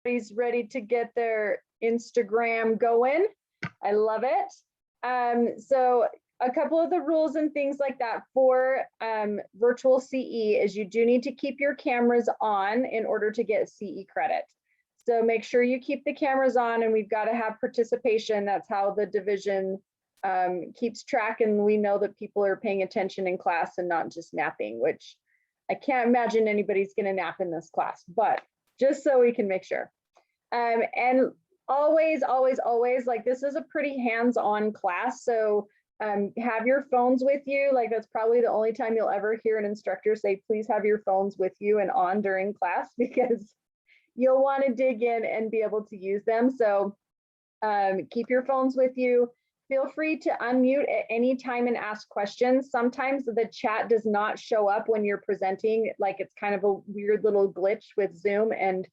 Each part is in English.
everybody's ready to get their Instagram going. I love it. So a couple of the rules and things like that for virtual CE is you do need to keep your cameras on in order to get CE credit. So make sure you keep the cameras on, and we've got to have participation. That's how the division keeps track, and we know that people are paying attention in class and not just napping, which I can't imagine anybody's going to nap in this class, but just so we can make sure. And always, always, always, like, this is a pretty hands-on class, so have your phones with you. Like, that's probably the only time you'll ever hear an instructor say, please have your phones with you and on during class, because you'll want to dig in and be able to use them. So keep your phones with you. Feel free to unmute at any time and ask questions. Sometimes the chat does not show up when you're presenting, like it's kind of a weird little glitch with Zoom. And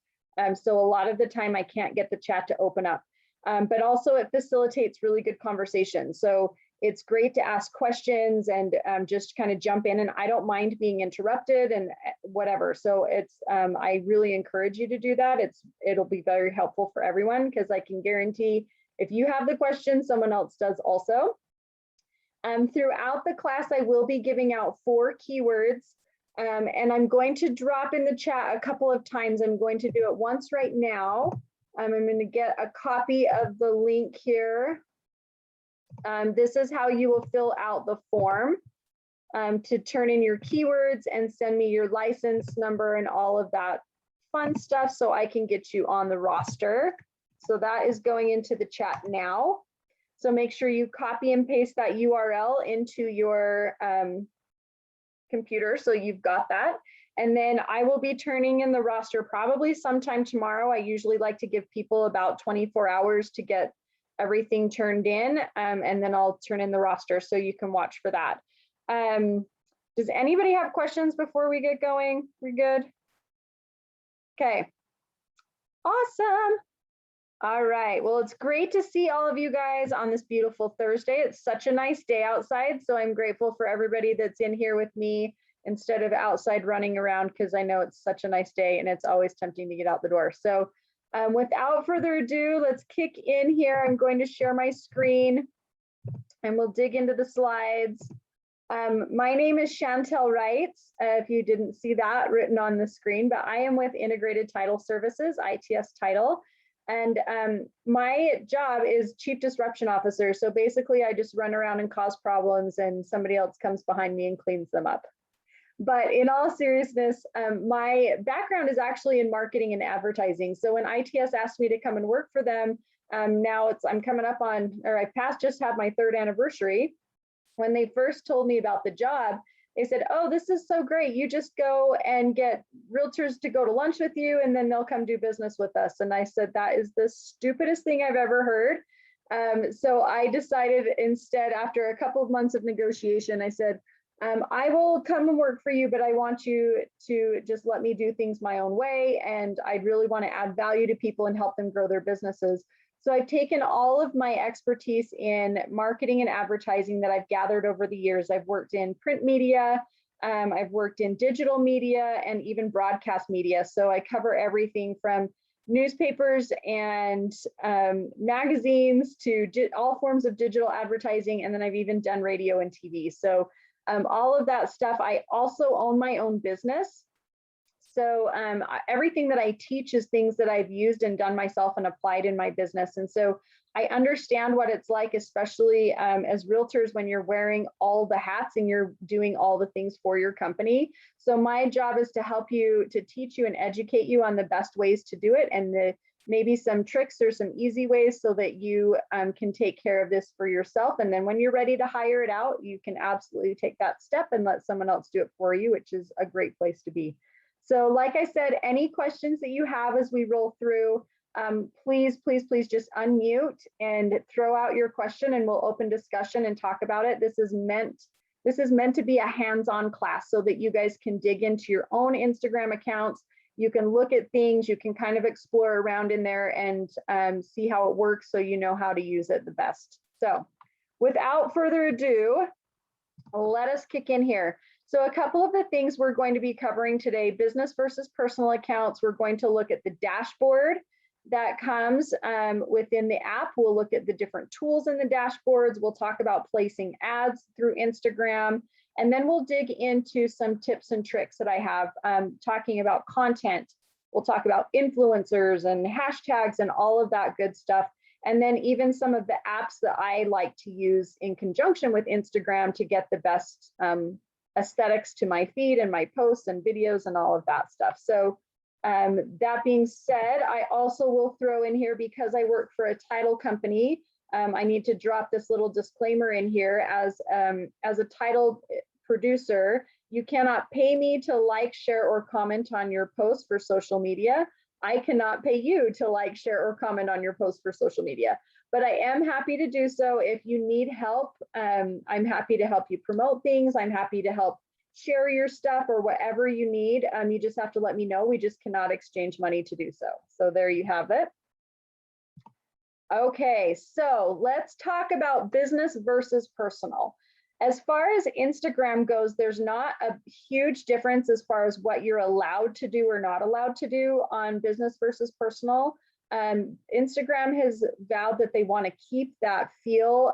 so a lot of the time I can't get the chat to open up, but also it facilitates really good conversation. So it's great to ask questions and just kind of jump in, and I don't mind being interrupted and whatever. So it's, I really encourage you to do that. It'll be very helpful for everyone, because I can guarantee if you have the question, someone else does also. Throughout the class, I will be giving out 4 keywords, and I'm going to drop in the chat a couple of times. I'm going to do it once right now. I'm going to get a copy of the link here. This is how you will fill out the form to turn in your keywords and send me your license number and all of that fun stuff so I can get you on the roster. So that is going into the chat now. So make sure you copy and paste that URL into your computer so you've got that. And then I will be turning in the roster probably sometime tomorrow. I usually like to give people about 24 hours to get everything turned in, and then I'll turn in the roster so you can watch for that. Does anybody have questions before we get going? We good? Okay, awesome. All right, well, it's great to see all of you guys on this beautiful Thursday. It's such a nice day outside, so I'm grateful for everybody that's in here with me instead of outside running around, because I know it's such a nice day and it's always tempting to get out the door. So without further ado, let's kick in here. I'm going to share my screen and we'll dig into the slides. My name is Shantel Reitz, if you didn't see that written on the screen, but I am with Integrated Title Services, ITS Title. And my job is Chief Disruption Officer. So basically I just run around and cause problems and somebody else comes behind me and cleans them up. But in all seriousness, my background is actually in marketing and advertising. So when ITS asked me to come and work for them, now I'm coming up on, or I just had my 3rd anniversary. When they first told me about the job, they said, oh, this is so great. You just go and get realtors to go to lunch with you and then they'll come do business with us. And I said, that is the stupidest thing I've ever heard. So I decided instead, after a couple of months of negotiation, I said, I will come and work for you, but I want you to just let me do things my own way. And I really want to add value to people and help them grow their businesses. So I've taken all of my expertise in marketing and advertising that I've gathered over the years. I've worked in print media, I've worked in digital media, and even broadcast media. So I cover everything from newspapers and magazines to all forms of digital advertising. And then I've even done radio and TV. So all of that stuff. I also own my own business. So everything that I teach is things that I've used and done myself and applied in my business. And so I understand what it's like, especially as realtors, when you're wearing all the hats and you're doing all the things for your company. So my job is to help you, to teach you and educate you on the best ways to do it, and maybe some tricks or some easy ways so that you can take care of this for yourself. And then when you're ready to hire it out, you can absolutely take that step and let someone else do it for you, which is a great place to be. So like I said, any questions that you have as we roll through, please, please, please just unmute and throw out your question and we'll open discussion and talk about it. This is meant to be a hands-on class so that you guys can dig into your own Instagram accounts. You can look at things, you can kind of explore around in there and see how it works so you know how to use it the best. So without further ado, let us kick in here. So a couple of the things we're going to be covering today: business versus personal accounts. We're going to look at the dashboard that comes within the app. We'll look at the different tools in the dashboards. We'll talk about placing ads through Instagram. And then we'll dig into some tips and tricks that I have talking about content. We'll talk about influencers and hashtags and all of that good stuff. And then even some of the apps that I like to use in conjunction with Instagram to get the best aesthetics to my feed and my posts and videos and all of that stuff. So that being said, I also will throw in here, because I work for a title company, I need to drop this little disclaimer in here. As a title producer, you cannot pay me to like, share, or comment on your post for social media. I cannot pay you to like, share, or comment on your post for social media, but I am happy to do so. If you need help, I'm happy to help you promote things. I'm happy to help share your stuff or whatever you need. You just have to let me know. We just cannot exchange money to do so. So there you have it. Okay, so let's talk about business versus personal. As far as Instagram goes, there's not a huge difference as far as what you're allowed to do or not allowed to do on business versus personal. Instagram has vowed that they want to keep that feel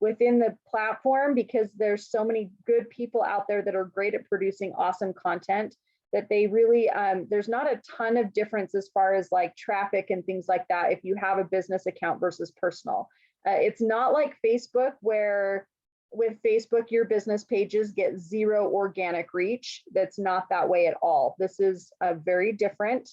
within the platform, because there's so many good people out there that are great at producing awesome content, that they really, there's not a ton of difference as far as like traffic and things like that if you have a business account versus personal. It's not like Facebook, where with Facebook, your business pages get 0 organic reach. That's not that way at all. This is very different.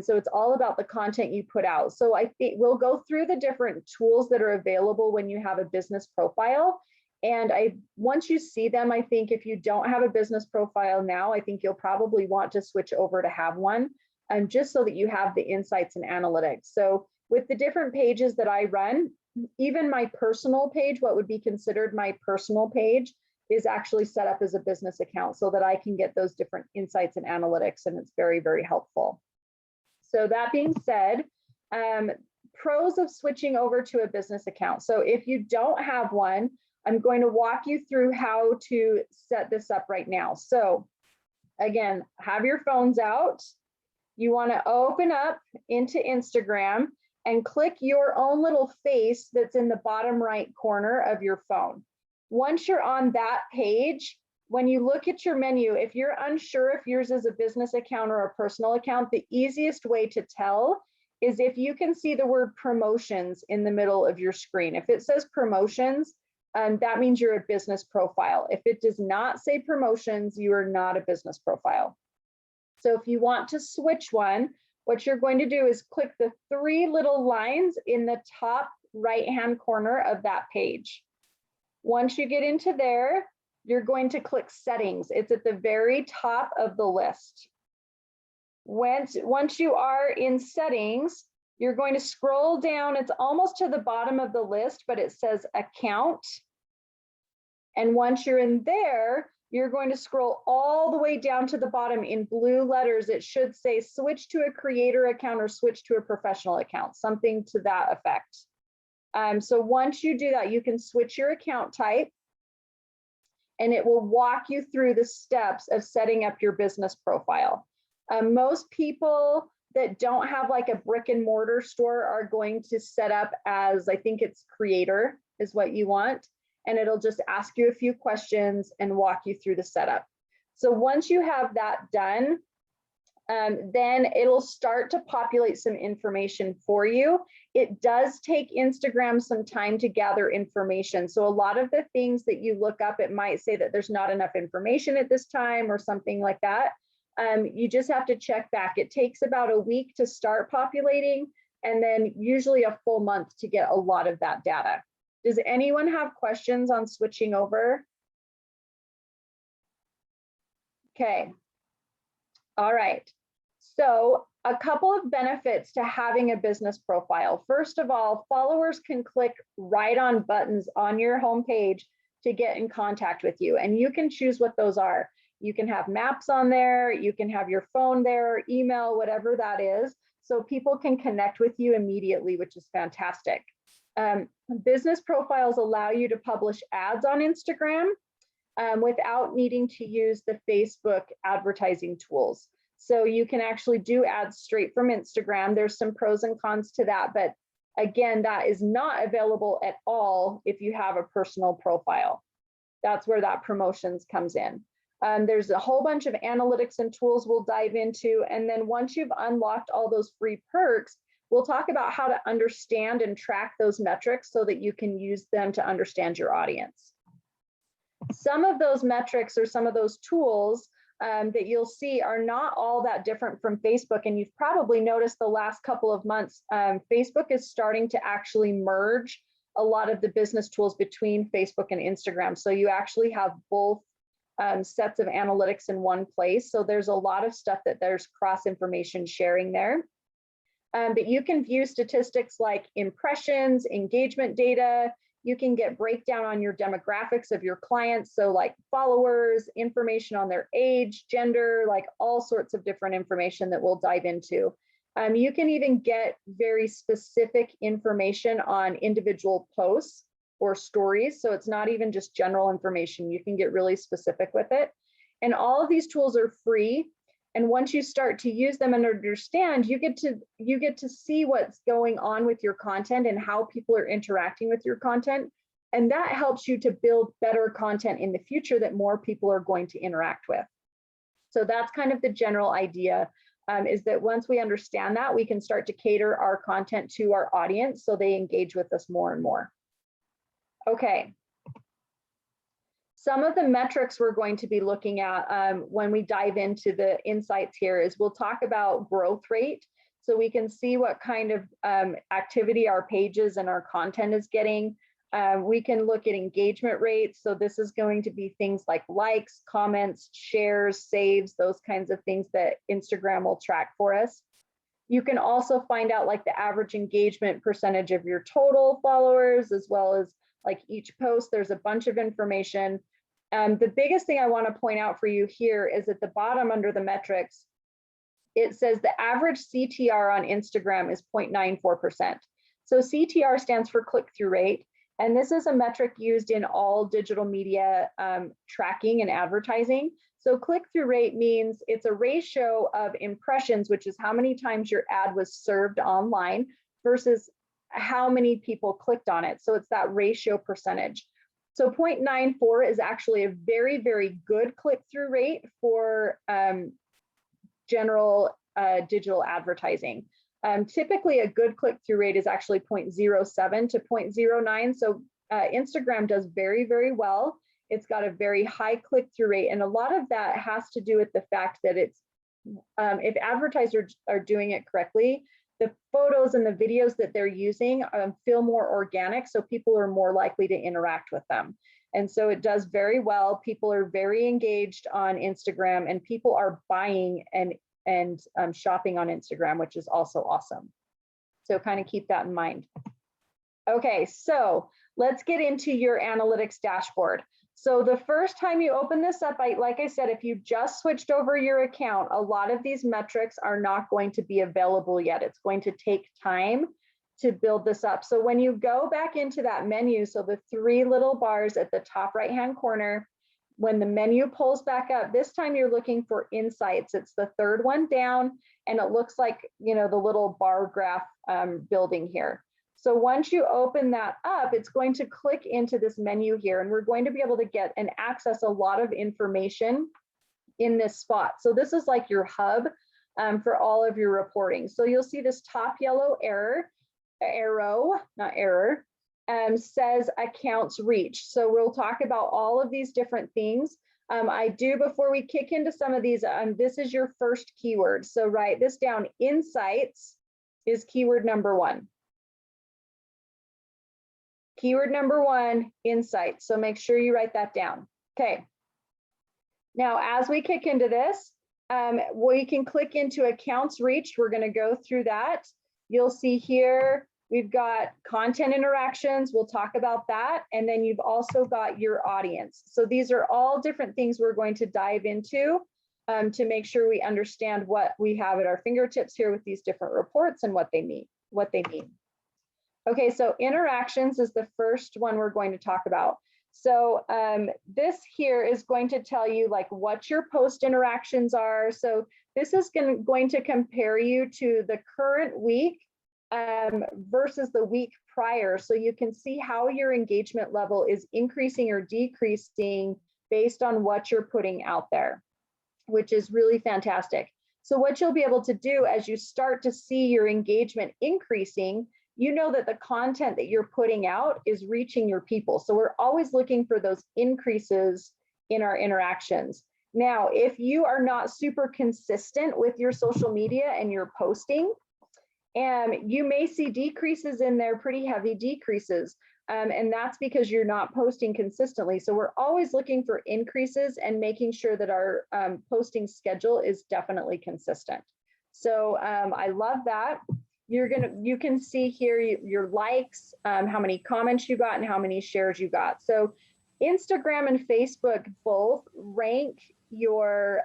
So it's all about the content you put out. So I think we'll go through the different tools that are available when you have a business profile. And once you see them, I think if you don't have a business profile now, I think you'll probably want to switch over to have one, just so that you have the insights and analytics. So with the different pages that I run, even my personal page, what would be considered my personal page, is actually set up as a business account so that I can get those different insights and analytics, and it's very, very helpful. So that being said, pros of switching over to a business account. So if you don't have one, I'm going to walk you through how to set this up right now. So again, have your phones out. You want to open up into Instagram and click your own little face that's in the bottom right corner of your phone. Once you're on that page, when you look at your menu, if you're unsure if yours is a business account or a personal account, the easiest way to tell is if you can see the word promotions in the middle of your screen. If it says promotions, that means you're a business profile. If it does not say promotions, you are not a business profile. So if you want to switch one, what you're going to do is click the 3 little lines in the top right-hand corner of that page. Once you get into there, you're going to click settings. It's at the very top of the list. Once you are in settings, you're going to scroll down. It's almost to the bottom of the list, but it says account. And once you're in there, you're going to scroll all the way down to the bottom in blue letters. It should say switch to a creator account or switch to a professional account, something to that effect. So once you do that, you can switch your account type, and it will walk you through the steps of setting up your business profile. Most people that don't have like a brick and mortar store are going to set up as, I think it's creator is what you want. And it'll just ask you a few questions and walk you through the setup. So once you have that done, then it'll start to populate some information for you. It does take Instagram some time to gather information. So a lot of the things that you look up, it might say that there's not enough information at this time or something like that. You just have to check back. It takes about a week to start populating, and then usually a full month to get a lot of that data. Does anyone have questions on switching over? Okay. All right. So a couple of benefits to having a business profile. First of all, followers can click right on buttons on your homepage to get in contact with you, and you can choose what those are. You can have maps on there, you can have your phone there, email, whatever that is, so people can connect with you immediately, which is fantastic. Business profiles allow you to publish ads on Instagram without needing to use the Facebook advertising tools. So you can actually do ads straight from Instagram. There's some pros and cons to that, but again, that is not available at all if you have a personal profile. That's where that promotions comes in. There's a whole bunch of analytics and tools we'll dive into. And then once you've unlocked all those free perks, we'll talk about how to understand and track those metrics so that you can use them to understand your audience. Some of those metrics or some of those tools that you'll see are not all that different from Facebook. And you've probably noticed the last couple of months, Facebook is starting to actually merge a lot of the business tools between Facebook and Instagram. So you actually have both sets of analytics in one place. So there's a lot of stuff that there's cross information sharing there. But you can view statistics like impressions, engagement data. You can get breakdown on your demographics of your clients. So like followers, information on their age, gender, like all sorts of different information that we'll dive into. You can even get very specific information on individual posts or stories. So it's not even just general information. You can get really specific with it. And all of these tools are free. And once you start to use them and understand, you get to see what's going on with your content and how people are interacting with your content. And that helps you to build better content in the future that more people are going to interact with. So that's kind of the general idea, is that once we understand that, we can start to cater our content to our audience so they engage with us more and more. Okay. Some of the metrics we're going to be looking at when we dive into the insights here is we'll talk about growth rate. So we can see what kind of activity our pages and our content is getting. We can look at engagement rates. So this is going to be things like likes, comments, shares, saves, those kinds of things that Instagram will track for us. You can also find out like the average engagement percentage of your total followers, as well as like each post. There's a bunch of information. The biggest thing I want to point out for you here is at the bottom under the metrics, it says the average CTR on Instagram is 0.94%. So CTR stands for click-through rate. And this is a metric used in all digital media tracking and advertising. So click-through rate means it's a ratio of impressions, which is how many times your ad was served online versus how many people clicked on it. So it's that ratio percentage. So 0.94 is actually a very, very good click-through rate for general digital advertising. Typically, a good click-through rate is actually 0.07 to 0.09. So Instagram does very, very well. It's got a very high click-through rate. And a lot of that has to do with the fact that it's, if advertisers are doing it correctly, the photos and the videos that they're using feel more organic, so people are more likely to interact with them. And so it does very well. People are very engaged on Instagram, and people are buying and shopping on Instagram, which is also awesome. So kind of keep that in mind. Okay, so let's get into your analytics dashboard. So the first time you open this up, like I said, if you just switched over your account, a lot of these metrics are not going to be available yet. It's going to take time to build this up. So when you go back into that menu, so the three little bars at the top right-hand corner, when the menu pulls back up, this time you're looking for insights. It's the third one down, and it looks like, you know, the little bar graph building here. So once you open that up, it's going to click into this menu here, and we're going to be able to get and access a lot of information in this spot. So this is like your hub for all of your reporting. So you'll see this top yellow arrow says accounts reached. So we'll talk about all of these different things. Before we kick into some of these, this is your first keyword. So write this down. Insights is keyword number one. Keyword number one, insights. So make sure you write that down. Okay. Now, as we kick into this, we can click into accounts reached. We're going to go through that. You'll see here, we've got content interactions. We'll talk about that. And then you've also got your audience. So these are all different things we're going to dive into to make sure we understand what we have at our fingertips here with these different reports and what they mean. Okay, so interactions is the first one we're going to talk about. So this here is going to tell you like what your post interactions are. So this is going to compare you to the current week versus the week prior. So you can see how your engagement level is increasing or decreasing based on what you're putting out there, which is really fantastic. So what you'll be able to do as you start to see your engagement increasing, you know that the content that you're putting out is reaching your people. So we're always looking for those increases in our interactions. Now, if you are not super consistent with your social media and your posting, you may see decreases in there, pretty heavy decreases. And that's because you're not posting consistently. So we're always looking for increases and making sure that our posting schedule is definitely consistent. So I love that. You can see here your likes, how many comments you got and how many shares you got. So Instagram and Facebook both rank your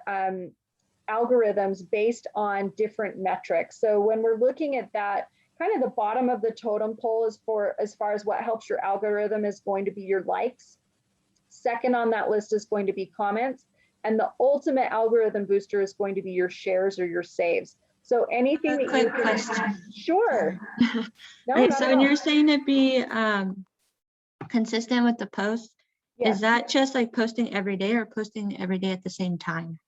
algorithms based on different metrics. So when we're looking at that, kind of the bottom of the totem pole is as far as what helps your algorithm is going to be your likes. Second on that list is going to be comments. And the ultimate algorithm booster is going to be your shares or your saves. So anything that you can, question. Sure. No, right, so when you're saying to be consistent with the post, yes. Is that just like posting every day or posting every day at the same time?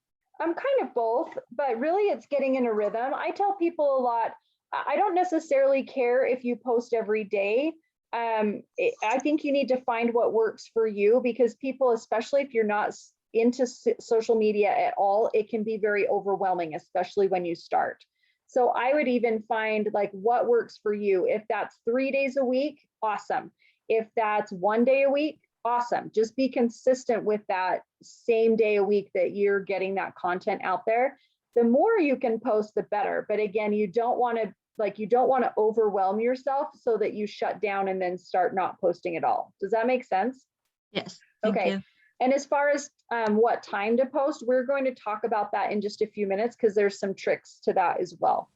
I'm kind of both, but really it's getting in a rhythm. I tell people a lot, I don't necessarily care if you post every day. I think you need to find what works for you, because people, especially if you're not into social media at all, it can be very overwhelming, especially when you start. So I would even find like what works for you. If that's 3 days a week, awesome. If that's 1 day a week, awesome. Just be consistent with that same day a week that you're getting that content out there. The more you can post, the better. But again, you don't want to overwhelm yourself so that you shut down and then start not posting at all. Does that make sense? Yes. Okay. You. And as far as what time to post, we're going to talk about that in just a few minutes, because there's some tricks to that as well.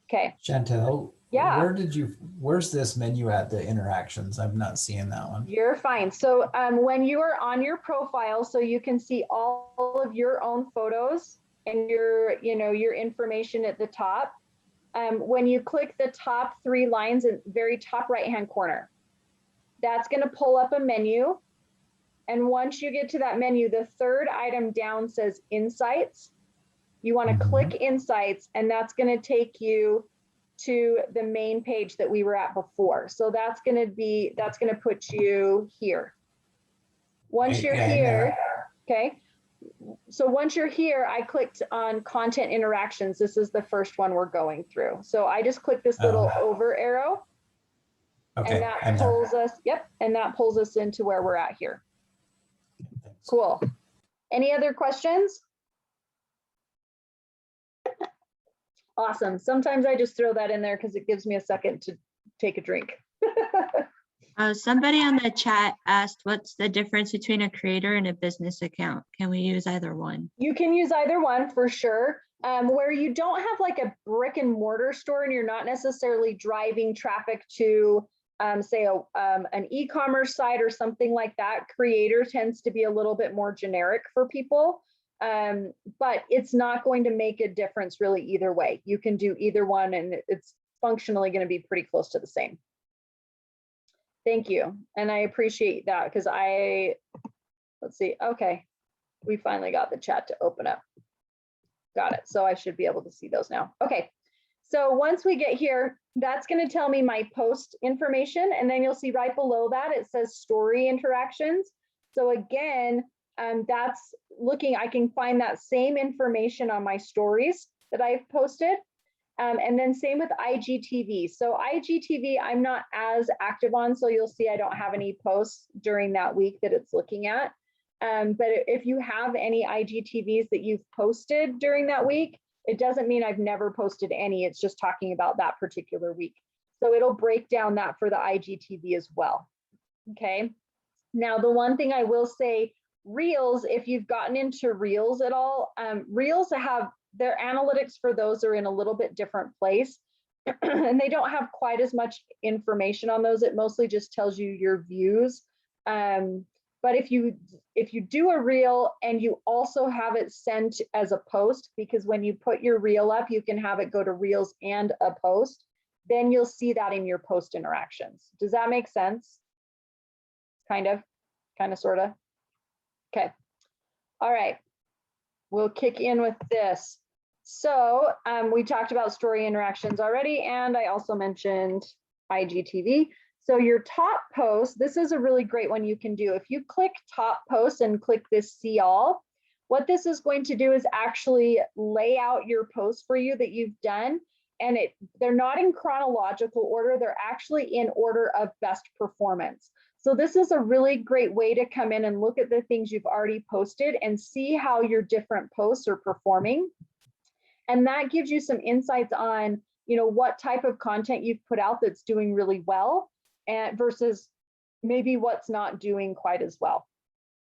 Okay. Shantel, yeah. Where's this menu at, the interactions? I'm not seeing that one. You're fine. So when you are on your profile, so you can see all of your own photos and your information at the top. When you click the top 3 lines in very top right-hand corner, that's going to pull up a menu. And once you get to that menu, the 3rd item down says Insights. You want to click Insights, and that's going to take you to the main page that we were at before. So that's going to put you here. Once you're here, okay. So once you're here, I clicked on Content Interactions. This is the first one we're going through. So I just click this little over arrow. Okay. And that pulls us, and that pulls us into where we're at here. Thanks. Cool. Any other questions? Awesome. Sometimes I just throw that in there because it gives me a second to take a drink. Somebody on the chat asked, what's the difference between a creator and a business account? Can we use either one? You can use either one for sure. Where you don't have like a brick and mortar store and you're not necessarily driving traffic to say an e-commerce site or something like that, creator tends to be a little bit more generic for people. But it's not going to make a difference really either way. You can do either one and it's functionally going to be pretty close to the same. Thank you. And I appreciate that because let's see. Okay. We finally got the chat to open up. Got it. So I should be able to see those now. Okay. So once we get here, that's going to tell me my post information. And then you'll see right below that, it says story interactions. So again, that's looking, I can find that same information on my stories that I've posted. And then same with IGTV. So IGTV, I'm not as active on, so you'll see I don't have any posts during that week that it's looking at. But if you have any IGTVs that you've posted during that week, it doesn't mean I've never posted any, it's just talking about that particular week. So it'll break down that for the IGTV as well. Okay. Now, the one thing I will say, Reels, if you've gotten into Reels at all, Reels have their analytics for those are in a little bit different place. And they don't have quite as much information on those. It mostly just tells you your views. But But if you do a reel and you also have it sent as a post, because when you put your reel up, you can have it go to reels and a post, then you'll see that in your post interactions. Does that make sense? Kind of, sort of. Okay. All right. We'll kick in with this. So we talked about story interactions already, and I also mentioned IGTV. So your top post, this is a really great one you can do. If you click top post and click this see all, what this is going to do is actually lay out your posts for you that you've done. And they're not in chronological order, they're actually in order of best performance. So this is a really great way to come in and look at the things you've already posted and see how your different posts are performing. And that gives you some insights on, what type of content you've put out that's doing really well, and versus maybe what's not doing quite as well.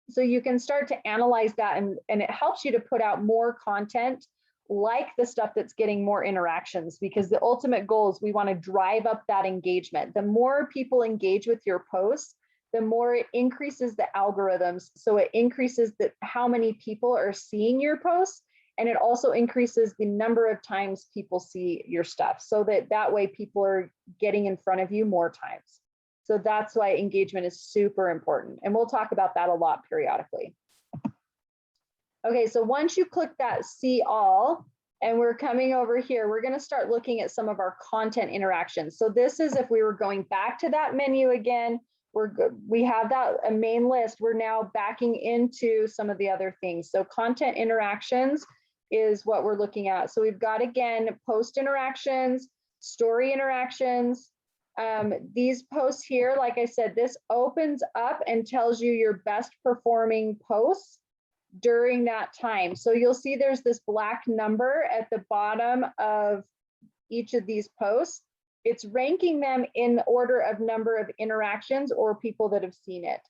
So you can start to analyze that, and it helps you to put out more content like the stuff that's getting more interactions, because the ultimate goal is we want to drive up that engagement. The more people engage with your posts, the more it increases the algorithms. So it increases how many people are seeing your posts, and it also increases the number of times people see your stuff, so that way people are getting in front of you more times. So that's why engagement is super important. And we'll talk about that a lot periodically. Okay, so once you click that see all, and we're coming over here, we're going to start looking at some of our content interactions. So this is if we were going back to that menu again, we have a main list. We're now backing into some of the other things. So content interactions is what we're looking at. So we've got, again, post interactions, story interactions. These posts here, like I said, this opens up and tells you your best performing posts during that time. So you'll see there's this black number at the bottom of each of these posts. It's ranking them in order of number of interactions or people that have seen it.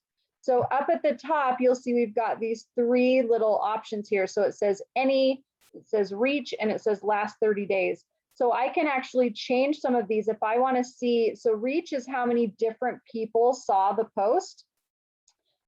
So up at the top, you'll see we've got these 3 little options here. So it says any, it says reach, and it says last 30 days. So I can actually change some of these if I want to see. So reach is how many different people saw the post.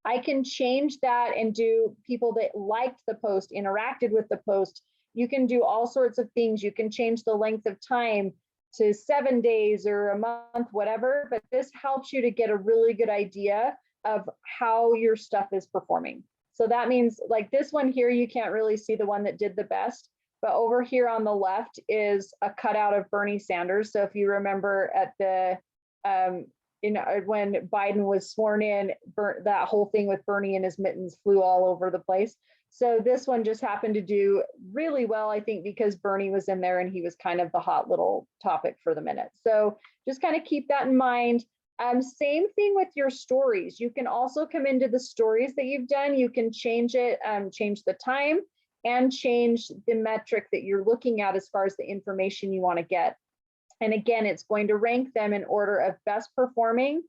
I can change that and do people that liked the post, interacted with the post. You can do all sorts of things. You can change the length of time to 7 days or a month, whatever, but this helps you to get a really good idea of how your stuff is performing. So that means, like this one here, you can't really see the one that did the best, but over here on the left is a cutout of Bernie Sanders. So if you remember at the, when Biden was sworn in, that whole thing with Bernie and his mittens flew all over the place. So this one just happened to do really well, I think, because Bernie was in there and he was kind of the hot little topic for the minute. So just kind of keep that in mind. Same thing with your stories. You can also come into the stories that you've done. You can change it, change the time, and change the metric that you're looking at as far as the information you want to get. And again, it's going to rank them in order of best performing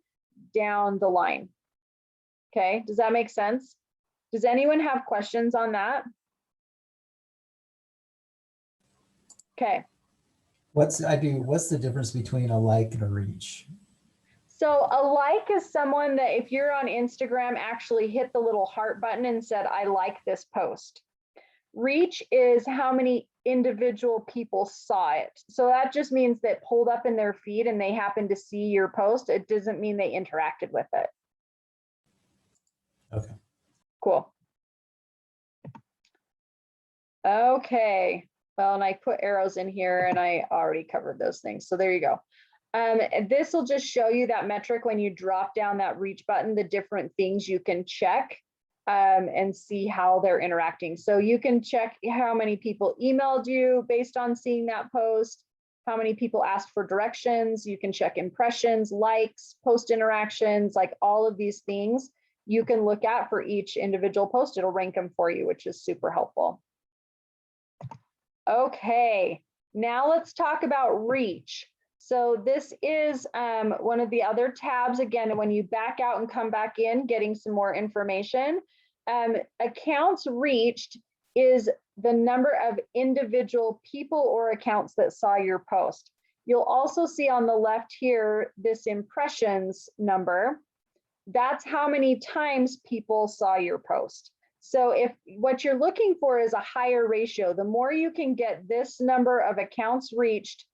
down the line. Okay, does that make sense? Does anyone have questions on that? Okay. What's the difference between a like and a reach? So a like is someone that, if you're on Instagram, actually hit the little heart button and said, I like this post. Reach is how many individual people saw it. So that just means that pulled up in their feed and they happen to see your post. It doesn't mean they interacted with it. Okay. Cool. Okay. Well, and I put arrows in here and I already covered those things. So there you go. This will just show you that metric when you drop down that reach button, the different things you can check and see how they're interacting. So you can check how many people emailed you based on seeing that post, how many people asked for directions. You can check impressions, likes, post interactions, like all of these things you can look at for each individual post. It'll rank them for you, which is super helpful. Okay, now let's talk about reach. So this is one of the other tabs. Again, when you back out and come back in, getting some more information. Accounts reached is the number of individual people or accounts that saw your post. You'll also see on the left here, this impressions number. that's how many times people saw your post. So if what you're looking for is a higher ratio, the more you can get this number of accounts reached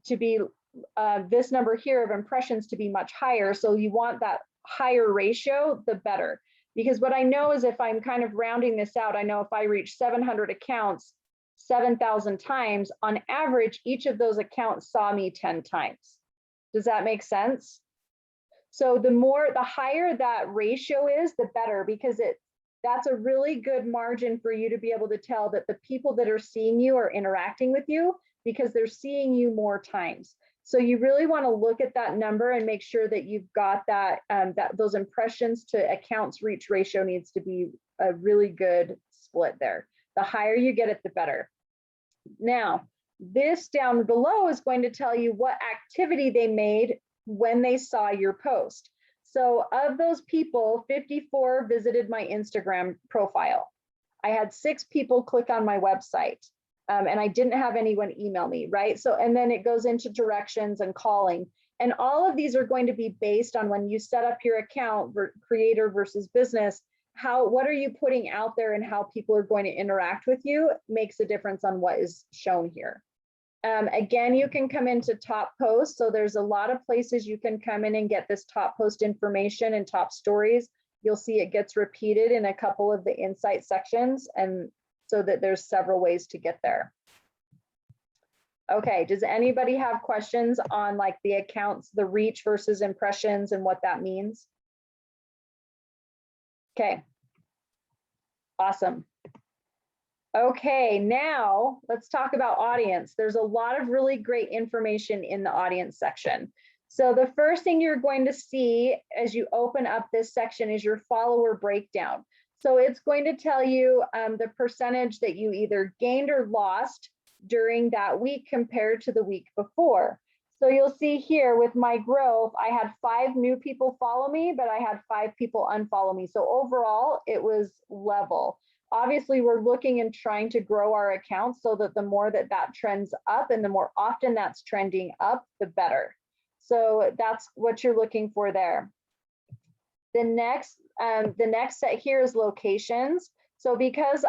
to be this number here of impressions to be much higher. So you want that higher ratio, the better. Because what I know is if I'm kind of rounding this out, I know if I reach 700 accounts 7,000 times, on average, each of those accounts saw me 10 times. Does that make sense? So the higher that ratio is, the better, because that's a really good margin for you to be able to tell that the people that are seeing you are interacting with you because they're seeing you more times. So you really want to look at that number and make sure that you've got that, those impressions to accounts reach ratio needs to be a really good split there. The higher you get it, the better. Now, this down below is going to tell you what activity they made when they saw your post. So of those people, 54 visited my Instagram profile. I had 6 people click on my website. And I didn't have anyone email me, right? So, and then it goes into directions and calling. And all of these are going to be based on when you set up your account, creator versus business, what are you putting out there and how people are going to interact with you makes a difference on what is shown here. Again, you can come into top posts. So there's a lot of places you can come in and get this top post information and top stories. You'll see it gets repeated in a couple of the insight sections, and so that there's several ways to get there. Okay, does anybody have questions on like the accounts, the reach versus impressions and what that means? Okay, awesome. Okay, now let's talk about audience. There's a lot of really great information in the audience section. So the first thing you're going to see as you open up this section is your follower breakdown. So it's going to tell you the percentage that you either gained or lost during that week compared to the week before. So you'll see here with my growth, I had 5 new people follow me, but I had 5 people unfollow me. So overall, it was level. Obviously, we're looking and trying to grow our accounts so that the more that trends up and the more often that's trending up, the better. So that's what you're looking for there. The next set here is locations. So because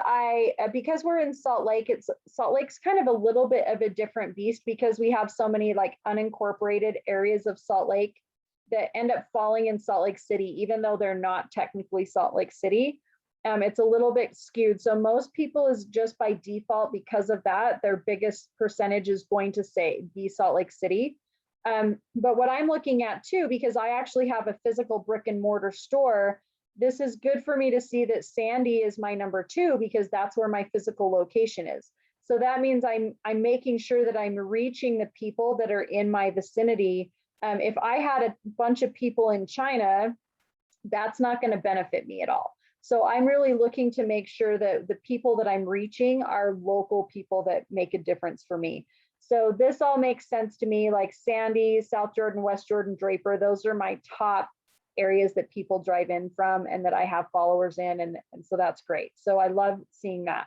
we're in Salt Lake, Salt Lake's kind of a little bit of a different beast because we have so many like unincorporated areas of Salt Lake that end up falling in Salt Lake City, even though they're not technically Salt Lake City. It's a little bit skewed. So most people is just by default, because of that, their biggest percentage is going to be Salt Lake City. But what I'm looking at too, because I actually have a physical brick and mortar store, this is good for me to see that Sandy is my number 2 because that's where my physical location is. So that means I'm making sure that I'm reaching the people that are in my vicinity. If I had a bunch of people in China, that's not going to benefit me at all. So I'm really looking to make sure that the people that I'm reaching are local people that make a difference for me. So this all makes sense to me, like Sandy, South Jordan, West Jordan, Draper, those are my top areas that people drive in from and that I have followers in, and so that's great. So I love seeing that.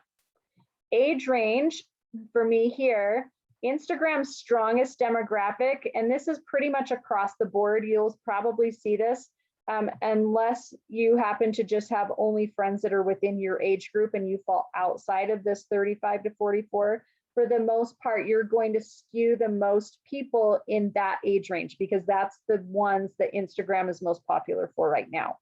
Age range for me here, Instagram's strongest demographic, and this is pretty much across the board. You'll probably see this unless you happen to just have only friends that are within your age group and you fall outside of this 35 to 44. For the most part, you're going to skew the most people in that age range because that's the ones that Instagram is most popular for right now.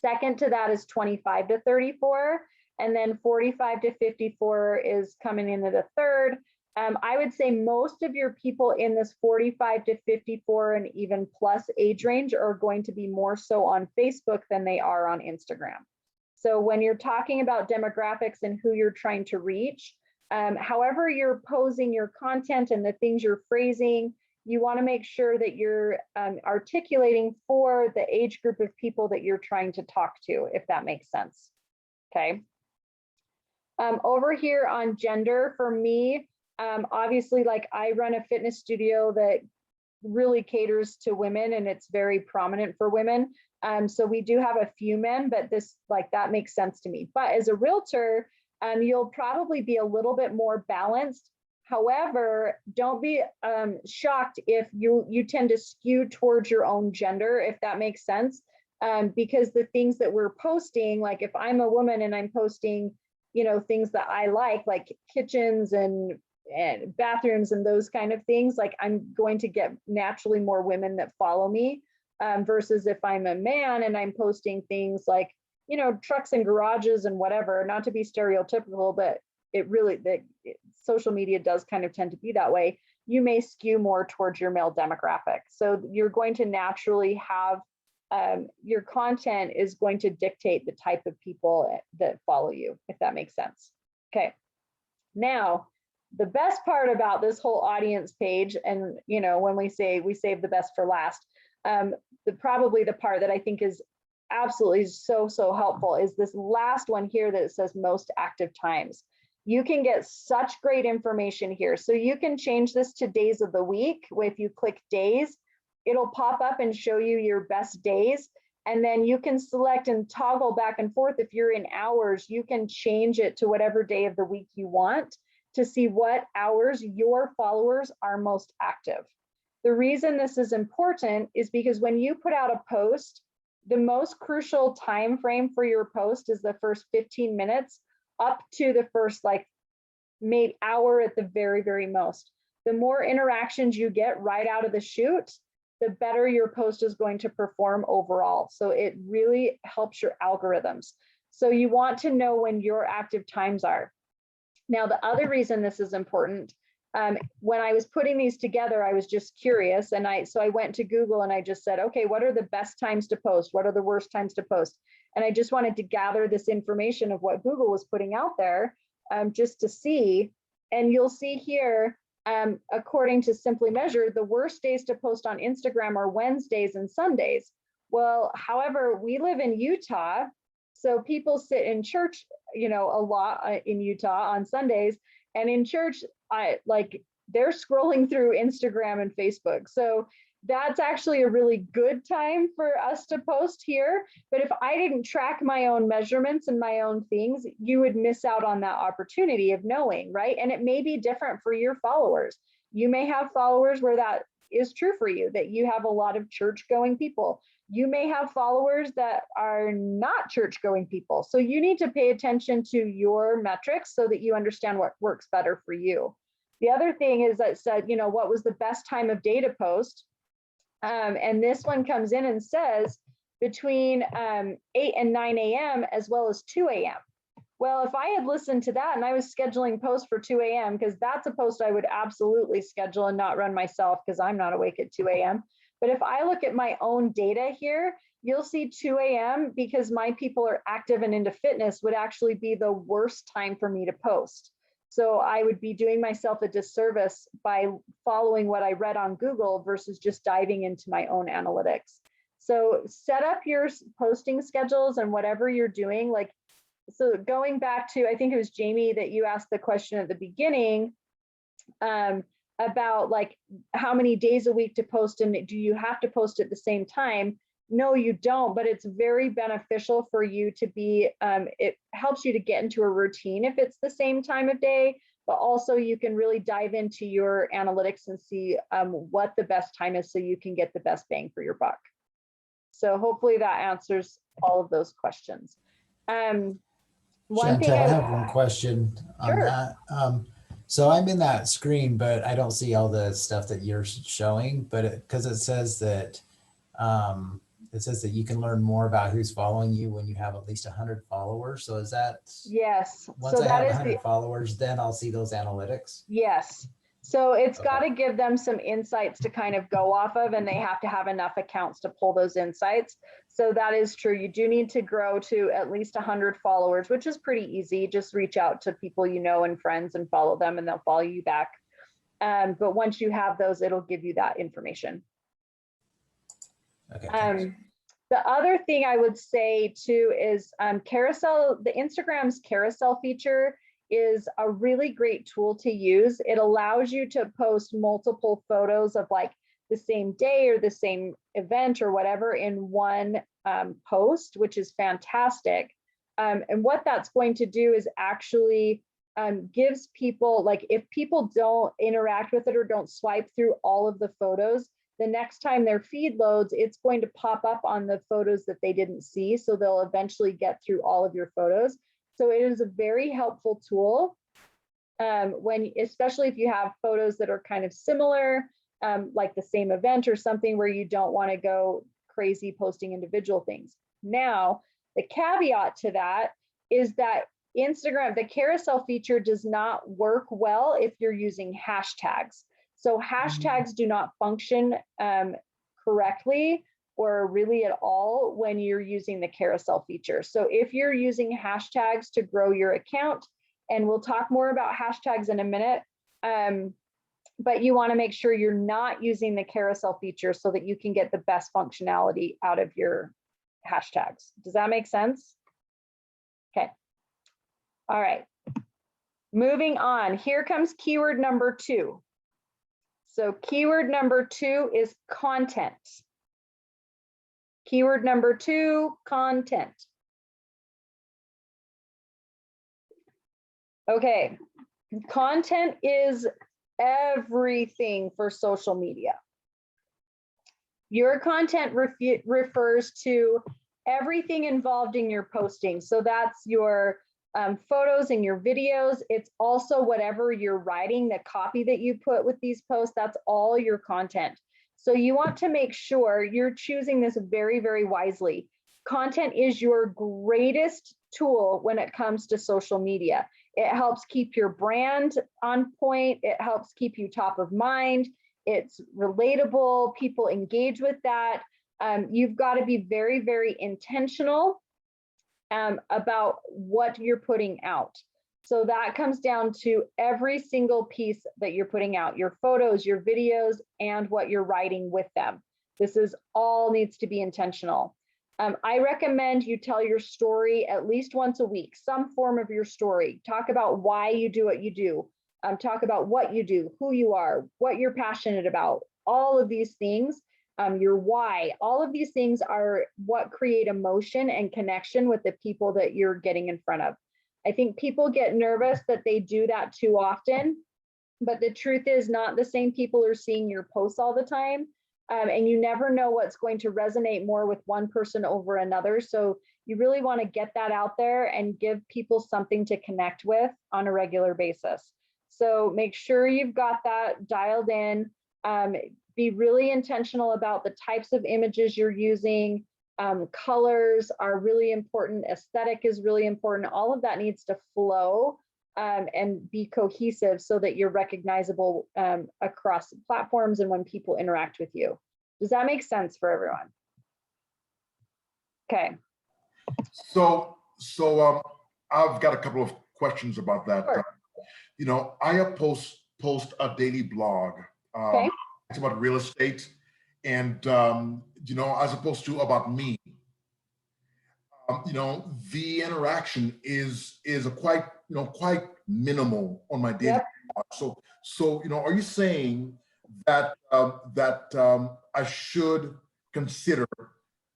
Second to that is 25 to 34, and then 45 to 54 is coming in at a third. I would say most of your people in this 45 to 54 and even plus age range are going to be more so on Facebook than they are on Instagram. So when you're talking about demographics and who you're trying to reach, however you're posing your content and the things you're phrasing, you want to make sure that you're articulating for the age group of people that you're trying to talk to, if that makes sense. Okay. Over here on gender, for me, obviously, like I run a fitness studio that really caters to women and it's very prominent for women. So we do have a few men, but that makes sense to me. But as a realtor, you'll probably be a little bit more balanced. However, don't be shocked if you tend to skew towards your own gender, if that makes sense. Because the things that we're posting, like if I'm a woman and I'm posting, you know, things that I like kitchens and bathrooms and those kind of things, like I'm going to get naturally more women that follow me, versus if I'm a man and I'm posting things like, you know, trucks and garages and whatever, not to be stereotypical, but it really, social media does kind of tend to be that way. You may skew more towards your male demographic. So you're going to naturally have, your content is going to dictate the type of people that follow you, if that makes sense. Okay. Now, the best part about this whole audience page, and you know, when we say we save the best for last, probably the part that I think is absolutely so helpful is this last one here that says most active times. You can get such great information here. So you can change this to days of the week. If you click days, it'll pop up and show you your best days. And then you can select and toggle back and forth. If you're in hours, you can change it to whatever day of the week you want to see what hours your followers are most active. The reason this is important is because when you put out a post, the most crucial time frame for your post is the first 15 minutes up to the first maybe hour at the very most. The more interactions you get right out of the chute, the better your post is going to perform overall. So it really helps your algorithms. So you want to know when your active times are. Now, the other reason this is important, when I was putting these together, I was just curious. And so I went to Google and I just said, okay, what are the best times to post? What are the worst times to post? And I just wanted to gather this information of what Google was putting out there, just to see. And you'll see here, according to Simply Measured, the worst days to post on Instagram are Wednesdays and Sundays. Well, however, we live in Utah, so people sit in church, you know, a lot in Utah on Sundays, and in church, they're scrolling through Instagram and Facebook. So that's actually a really good time for us to post here. But if I didn't track my own measurements and my own things, you would miss out on that opportunity of knowing, right? And it may be different for your followers. You may have followers where that is true for you, that you have a lot of church-going people. You may have followers that are not church-going people. So you need to pay attention to your metrics so that you understand what works better for you. The other thing is that said, you know, what was the best time of day to post? And this one comes in and says between 8 and 9 a.m. as well as 2 a.m. Well, if I had listened to that and I was scheduling posts for 2 a.m., because that's a post I would absolutely schedule and not run myself because I'm not awake at 2 a.m. But if I look at my own data here, you'll see 2 a.m. because my people are active and into fitness would actually be the worst time for me to post. So I would be doing myself a disservice by following what I read on Google versus just diving into my own analytics. So set up your posting schedules and whatever you're doing. So going back to, I think it was Jamie that you asked the question at the beginning about how many days a week to post, and do you have to post at the same time? No, you don't, but it's very beneficial for you to be, it helps you to get into a routine if it's the same time of day, but also you can really dive into your analytics and see what the best time is so you can get the best bang for your buck. So hopefully that answers all of those questions. Shantel, I have one question on that. So I'm in that screen, but I don't see all the stuff that you're showing, but because it says that you can learn more about who's following you when you have at least 100 followers. So is that? Yes. Once I have 100 followers, then I'll see those analytics? Yes. So it's got to give them some insights to kind of go off of, and they have to have enough accounts to pull those insights. So that is true. You do need to grow to at least 100 followers, which is pretty easy. Just reach out to people you know and friends and follow them, and they'll follow you back. But once you have those, it'll give you that information. Okay. The other thing I would say too is carousel, the Instagram's carousel feature is a really great tool to use. It allows you to post multiple photos of the same day or the same event or whatever in one post, which is fantastic. And what that's going to do is actually gives people, like if people don't interact with it or don't swipe through all of the photos, the next time their feed loads, it's going to pop up on the photos that they didn't see. So they'll eventually get through all of your photos. So it is a very helpful tool especially if you have photos that are kind of similar, like the same event or something where you don't want to go crazy posting individual things. Now, the caveat to that is that Instagram, the carousel feature does not work well if you're using hashtags. So hashtags do not function correctly or really at all when you're using the carousel feature. So if you're using hashtags to grow your account, and we'll talk more about hashtags in a minute, but you want to make sure you're not using the carousel feature so that you can get the best functionality out of your hashtags. Does that make sense? Okay. All right. Moving on. Here comes keyword number 2. So keyword number 2 is content. Keyword number 2, content. Okay, content is everything for social media. Your content refers to everything involved in your posting. So that's your photos and your videos. It's also whatever you're writing, the copy that you put with these posts, that's all your content. So you want to make sure you're choosing this very, very wisely. Content is your greatest tool when it comes to social media. It helps keep your brand on point. It helps keep you top of mind. It's relatable. People engage with that. You've got to be very, very intentional about what you're putting out. So that comes down to every single piece that you're putting out, your photos, your videos, and what you're writing with them. This is all needs to be intentional. I recommend you tell your story at least once a week, some form of your story. Talk about why you do what you do. Talk about what you do, who you are, what you're passionate about, all of these things, your why. All of these things are what create emotion and connection with the people that you're getting in front of. I think people get nervous that they do that too often, but the truth is not the same people are seeing your posts all the time. And you never know what's going to resonate more with one person over another. So you really want to get that out there and give people something to connect with on a regular basis. So make sure you've got that dialed in. Be really intentional about the types of images you're using. Colors are really important. Aesthetic is really important. All of that needs to flow and be cohesive so that you're recognizable across platforms and when people interact with you. Does that make sense for everyone? Okay. So I've got a couple of questions about that. Sure. You know, I post a daily blog. Okay. It's about real estate, and you know, as opposed to about me. You know, the interaction is a quite minimal on my daily. Yep. So you know, are you saying that I should consider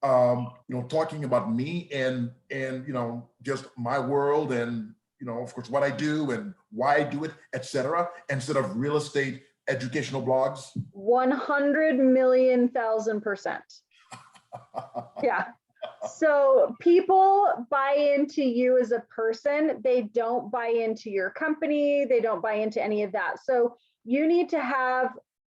you know, talking about me and you know, just my world and you know, of course, what I do and why I do it, etc., instead of real estate educational blogs? 100,000,000%. Yeah. So people buy into you as a person. They don't buy into your company. They don't buy into any of that. So you need to have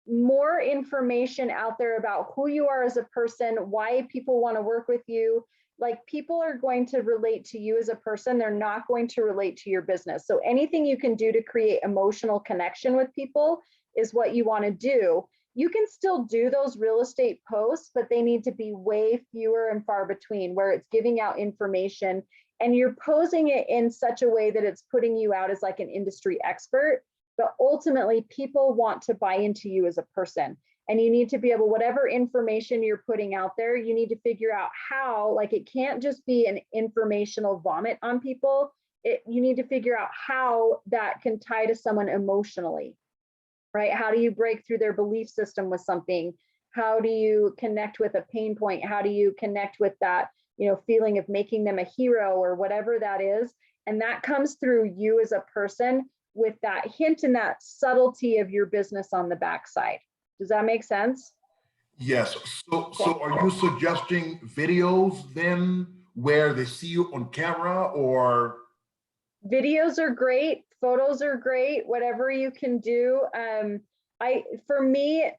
more information out there about who you are as a person, why people want to work with you. Like, people are going to relate to you as a person. They're not going to relate to your business. So anything you can do to create emotional connection with people is what you want to do. You can still do those real estate posts, but they need to be way fewer and far between, where it's giving out information and you're posing it in such a way that it's putting you out as like an industry expert. But ultimately, people want to buy into you as a person. And you need to be able, whatever information you're putting out there, you need to figure out how, like, it can't just be an informational vomit on people. You need to figure out how that can tie to someone emotionally. Right? How do you break through their belief system with something? How do you connect with a pain point? How do you connect with that, you know, feeling of making them a hero or whatever that is? And that comes through you as a person with that hint and that subtlety of your business on the backside. Does that make sense? Yes. So are you suggesting videos then where they see you on camera, or? Videos are great, photos are great, whatever you can do. For me,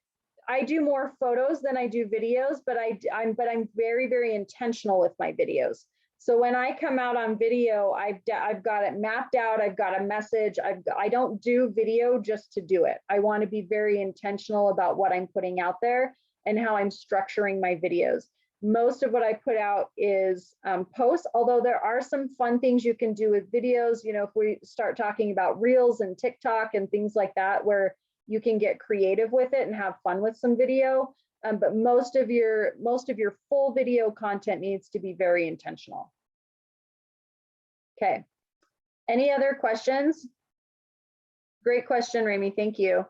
I do more photos than I do videos, but I'm very, very intentional with my videos. So when I come out on video, I've got it mapped out. I've got a message. I don't do video just to do it. I want to be very intentional about what I'm putting out there and how I'm structuring my videos. Most of what I put out is posts, although there are some fun things you can do with videos. You know, if we start talking about Reels and TikTok and things like that, where you can get creative with it and have fun with some video. But most of your full video content needs to be very intentional. Okay. Any other questions? Great question, Rami. Thank you.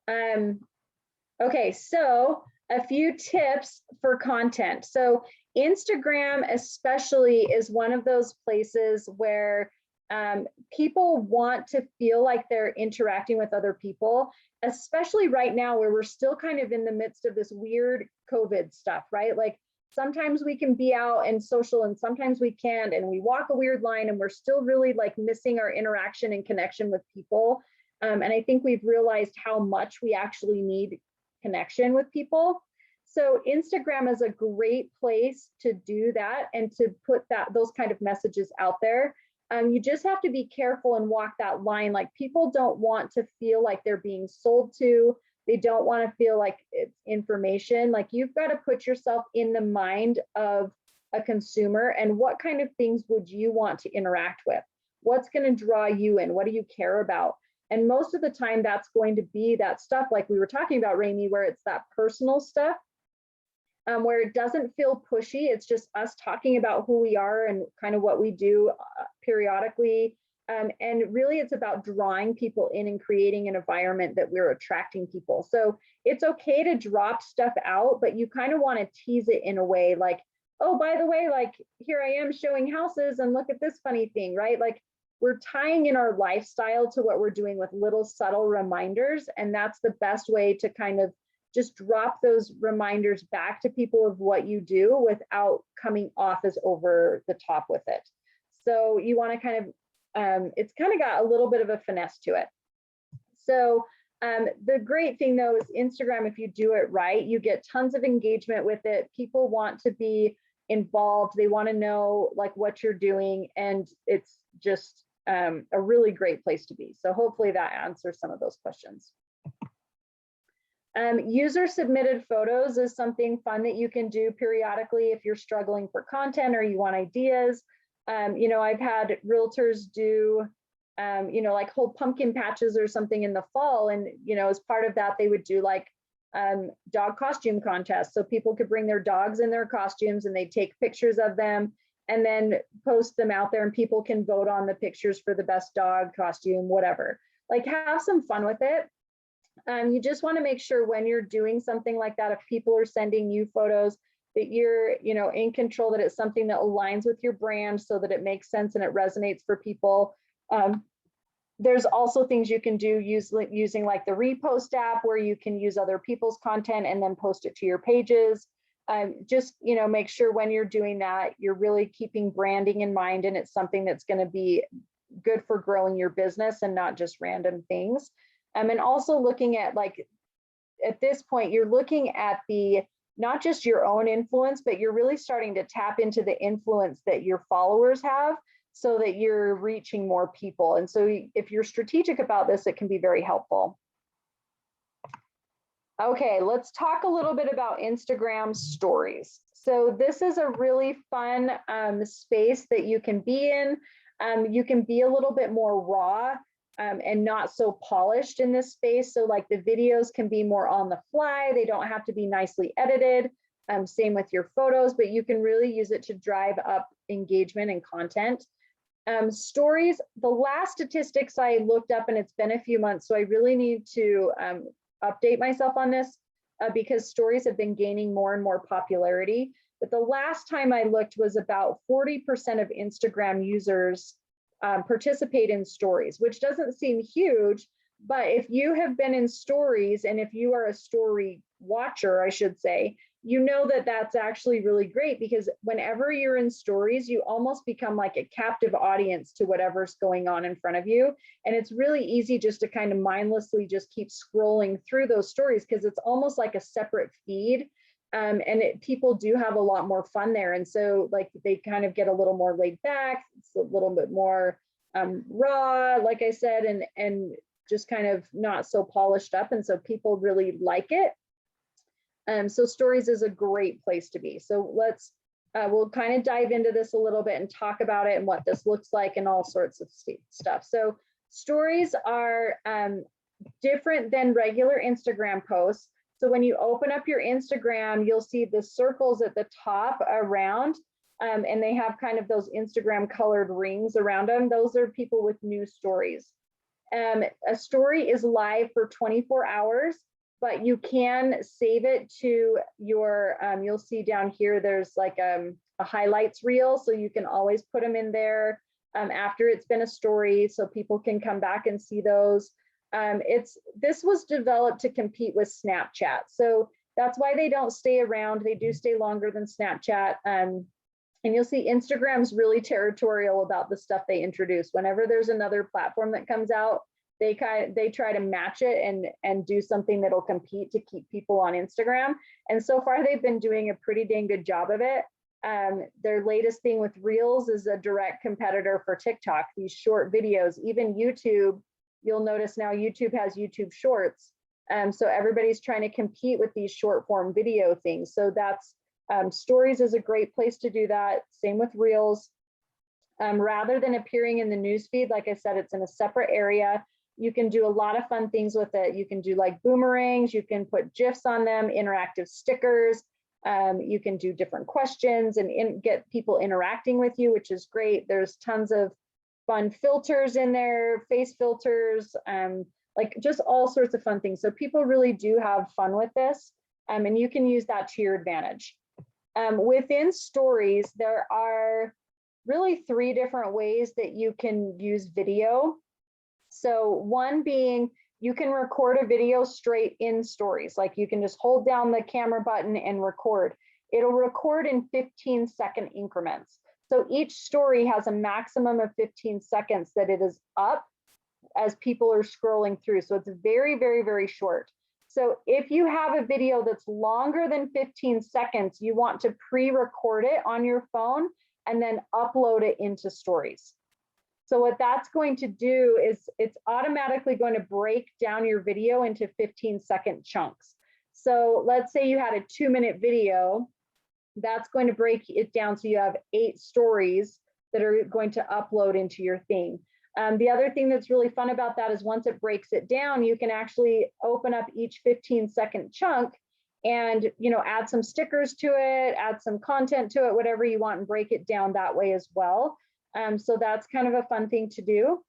Okay, so a few tips for content. So Instagram especially is one of those places where people want to feel like they're interacting with other people, especially right now where we're still kind of in the midst of this weird COVID stuff, right? Like sometimes we can be out and social and sometimes we can't, and we walk a weird line and we're still really like missing our interaction and connection with people. And I think we've realized how much we actually need connection with people. So Instagram is a great place to do that and to put those kind of messages out there. You just have to be careful and walk that line. Like people don't want to feel like they're being sold to. They don't want to feel like it's information. Like you've got to put yourself in the mind of a consumer and what kind of things would you want to interact with? What's going to draw you in? What do you care about? And most of the time that's going to be that stuff like we were talking about, Rami, where it's that personal stuff. Where it doesn't feel pushy. It's just us talking about who we are and kind of what we do periodically. And really it's about drawing people in and creating an environment that we're attracting people. So it's okay to drop stuff out, but you kind of want to tease it in a way like, oh, by the way, like here I am showing houses and look at this funny thing, right? Like we're tying in our lifestyle to what we're doing with little subtle reminders. And that's the best way to kind of just drop those reminders back to people of what you do without coming off as over the top with it. So you want to kind of, it's kind of got a little bit of a finesse to it. So the great thing though is Instagram, if you do it right, you get tons of engagement with it. People want to be involved. They want to know like what you're doing, and it's just a really great place to be. So hopefully that answers some of those questions. User submitted photos is something fun that you can do periodically if you're struggling for content or you want ideas. You know, I've had realtors do, you know, like whole pumpkin patches or something in the fall. And, you know, as part of that, they would do like dog costume contests. So people could bring their dogs in their costumes and they take pictures of them and then post them out there and people can vote on the pictures for the best dog costume, whatever. Like have some fun with it. You just want to make sure when you're doing something like that, if people are sending you photos, that you're, you know, in control, that it's something that aligns with your brand so that it makes sense and it resonates for people. There's also things you can do using like the repost app where you can use other people's content and then post it to your pages. Just, you know, make sure when you're doing that, you're really keeping branding in mind and it's something that's going to be good for growing your business and not just random things. And also looking at like, at this point, you're looking at the, not just your own influence, but you're really starting to tap into the influence that your followers have so that you're reaching more people. And so if you're strategic about this, it can be very helpful. Okay, let's talk a little bit about Instagram stories. So this is a really fun space that you can be in. You can be a little bit more raw and not so polished in this space. So like the videos can be more on the fly. They don't have to be nicely edited. Same with your photos, but you can really use it to drive up engagement and content. Stories, the last statistics I looked up, and it's been a few months, so I really need to update myself on this because stories have been gaining more and more popularity. But the last time I looked was about 40% of Instagram users participate in stories, which doesn't seem huge, but if you have been in stories and if you are a story watcher, I should say, you know that that's actually really great, because whenever you're in stories, you almost become like a captive audience to whatever's going on in front of you. And it's really easy just to kind of mindlessly just keep scrolling through those stories, because it's almost like a separate feed. People do have a lot more fun there. And so like they kind of get a little more laid back. It's a little bit more raw, like I said, and just kind of not so polished up. And so people really like it. So stories is a great place to be. So we'll kind of dive into this a little bit and talk about it and what this looks like and all sorts of stuff. So stories are different than regular Instagram posts. So when you open up your Instagram, you'll see the circles at the top around, and they have kind of those Instagram colored rings around them. Those are people with new stories. A story is live for 24 hours. But you can save it to your, you'll see down here, there's like a highlights reel. So you can always put them in there after it's been a story, so people can come back and see those. This was developed to compete with Snapchat. So that's why they don't stay around. They do stay longer than Snapchat. And you'll see Instagram's really territorial about the stuff they introduce. Whenever there's another platform that comes out, they try to match it and do something that'll compete to keep people on Instagram. And so far they've been doing a pretty dang good job of it. Their latest thing with Reels is a direct competitor for TikTok, these short videos. Even YouTube, you'll notice now YouTube has YouTube Shorts. So everybody's trying to compete with these short form video things. So that's, Stories is a great place to do that. Same with Reels. Rather than appearing in the newsfeed, like I said, it's in a separate area. You can do a lot of fun things with it. You can do like boomerangs, you can put GIFs on them, interactive stickers. You can do different questions and get people interacting with you, which is great. There's tons of fun filters in there, face filters, like just all sorts of fun things. So people really do have fun with this, and you can use that to your advantage. Within stories, there are really 3 different ways that you can use video. So one being, you can record a video straight in stories. Like you can just hold down the camera button and record. It'll record in 15-second increments. So each story has a maximum of 15 seconds that it is up as people are scrolling through. So it's very, very, very short. So if you have a video that's longer than 15 seconds, you want to pre-record it on your phone and then upload it into stories. So what that's going to do is it's automatically going to break down your video into 15-second chunks. So let's say you had a 2-minute video, that's going to break it down so you have 8 stories that are going to upload into your thing. The other thing that's really fun about that is once it breaks it down, you can actually open up each 15-second chunk and add some stickers to it, add some content to it, whatever you want, and break it down that way as well. So that's kind of a fun thing to do.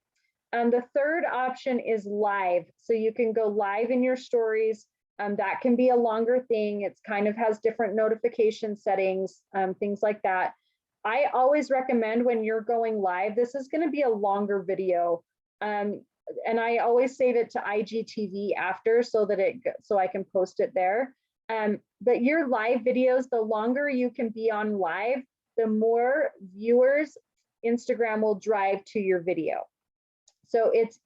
The third option is live. So you can go live in your stories. That can be a longer thing. It's kind of has different notification settings, things like that. I always recommend when you're going live, this is going to be a longer video. And I always save it to IGTV after so I can post it there. But your live videos, the longer you can be on live, the more viewers Instagram will drive to your video. So it's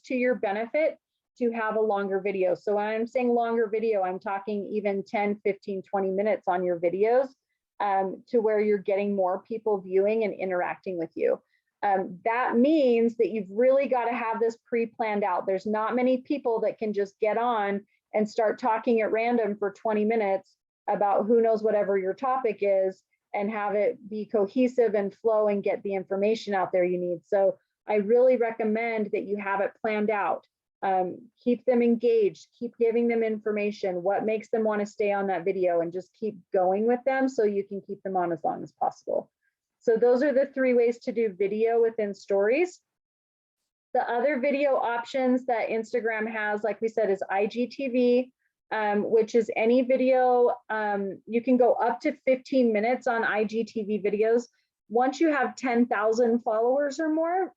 to your benefit to have a longer video. So when I'm saying longer video, I'm talking even 10, 15, 20 minutes on your videos, to where you're getting more people viewing and interacting with you. That means that you've really got to have this pre-planned out. There's not many people that can just get on and start talking at random for 20 minutes about who knows whatever your topic is and have it be cohesive and flow and get the information out there you need. So I really recommend that you have it planned out. Keep them engaged, keep giving them information, what makes them want to stay on that video, and just keep going with them so you can keep them on as long as possible. So those are the 3 ways to do video within stories. The other video options that Instagram has, like we said, is IGTV, which is any video. You can go up to 15 minutes on IGTV videos. Once you have 10,000 followers or more,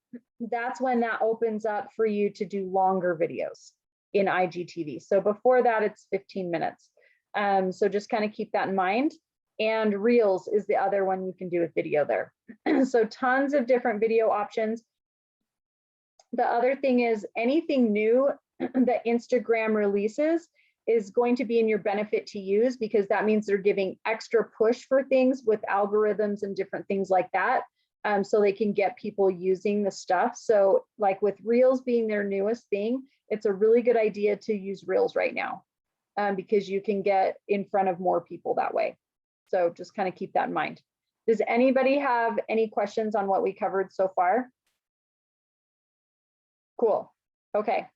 that's when that opens up for you to do longer videos in IGTV. So before that, it's 15 minutes. So just kind of keep that in mind. And Reels is the other one you can do with video there. So tons of different video options. The other thing is anything new that Instagram releases is going to be in your benefit to use, because that means they're giving extra push for things with algorithms and different things like that. So they can get people using the stuff. So like with Reels being their newest thing, it's a really good idea to use Reels right now, because you can get in front of more people that way. So just kind of keep that in mind. Does anybody have any questions on what we covered so far? Cool. Okay.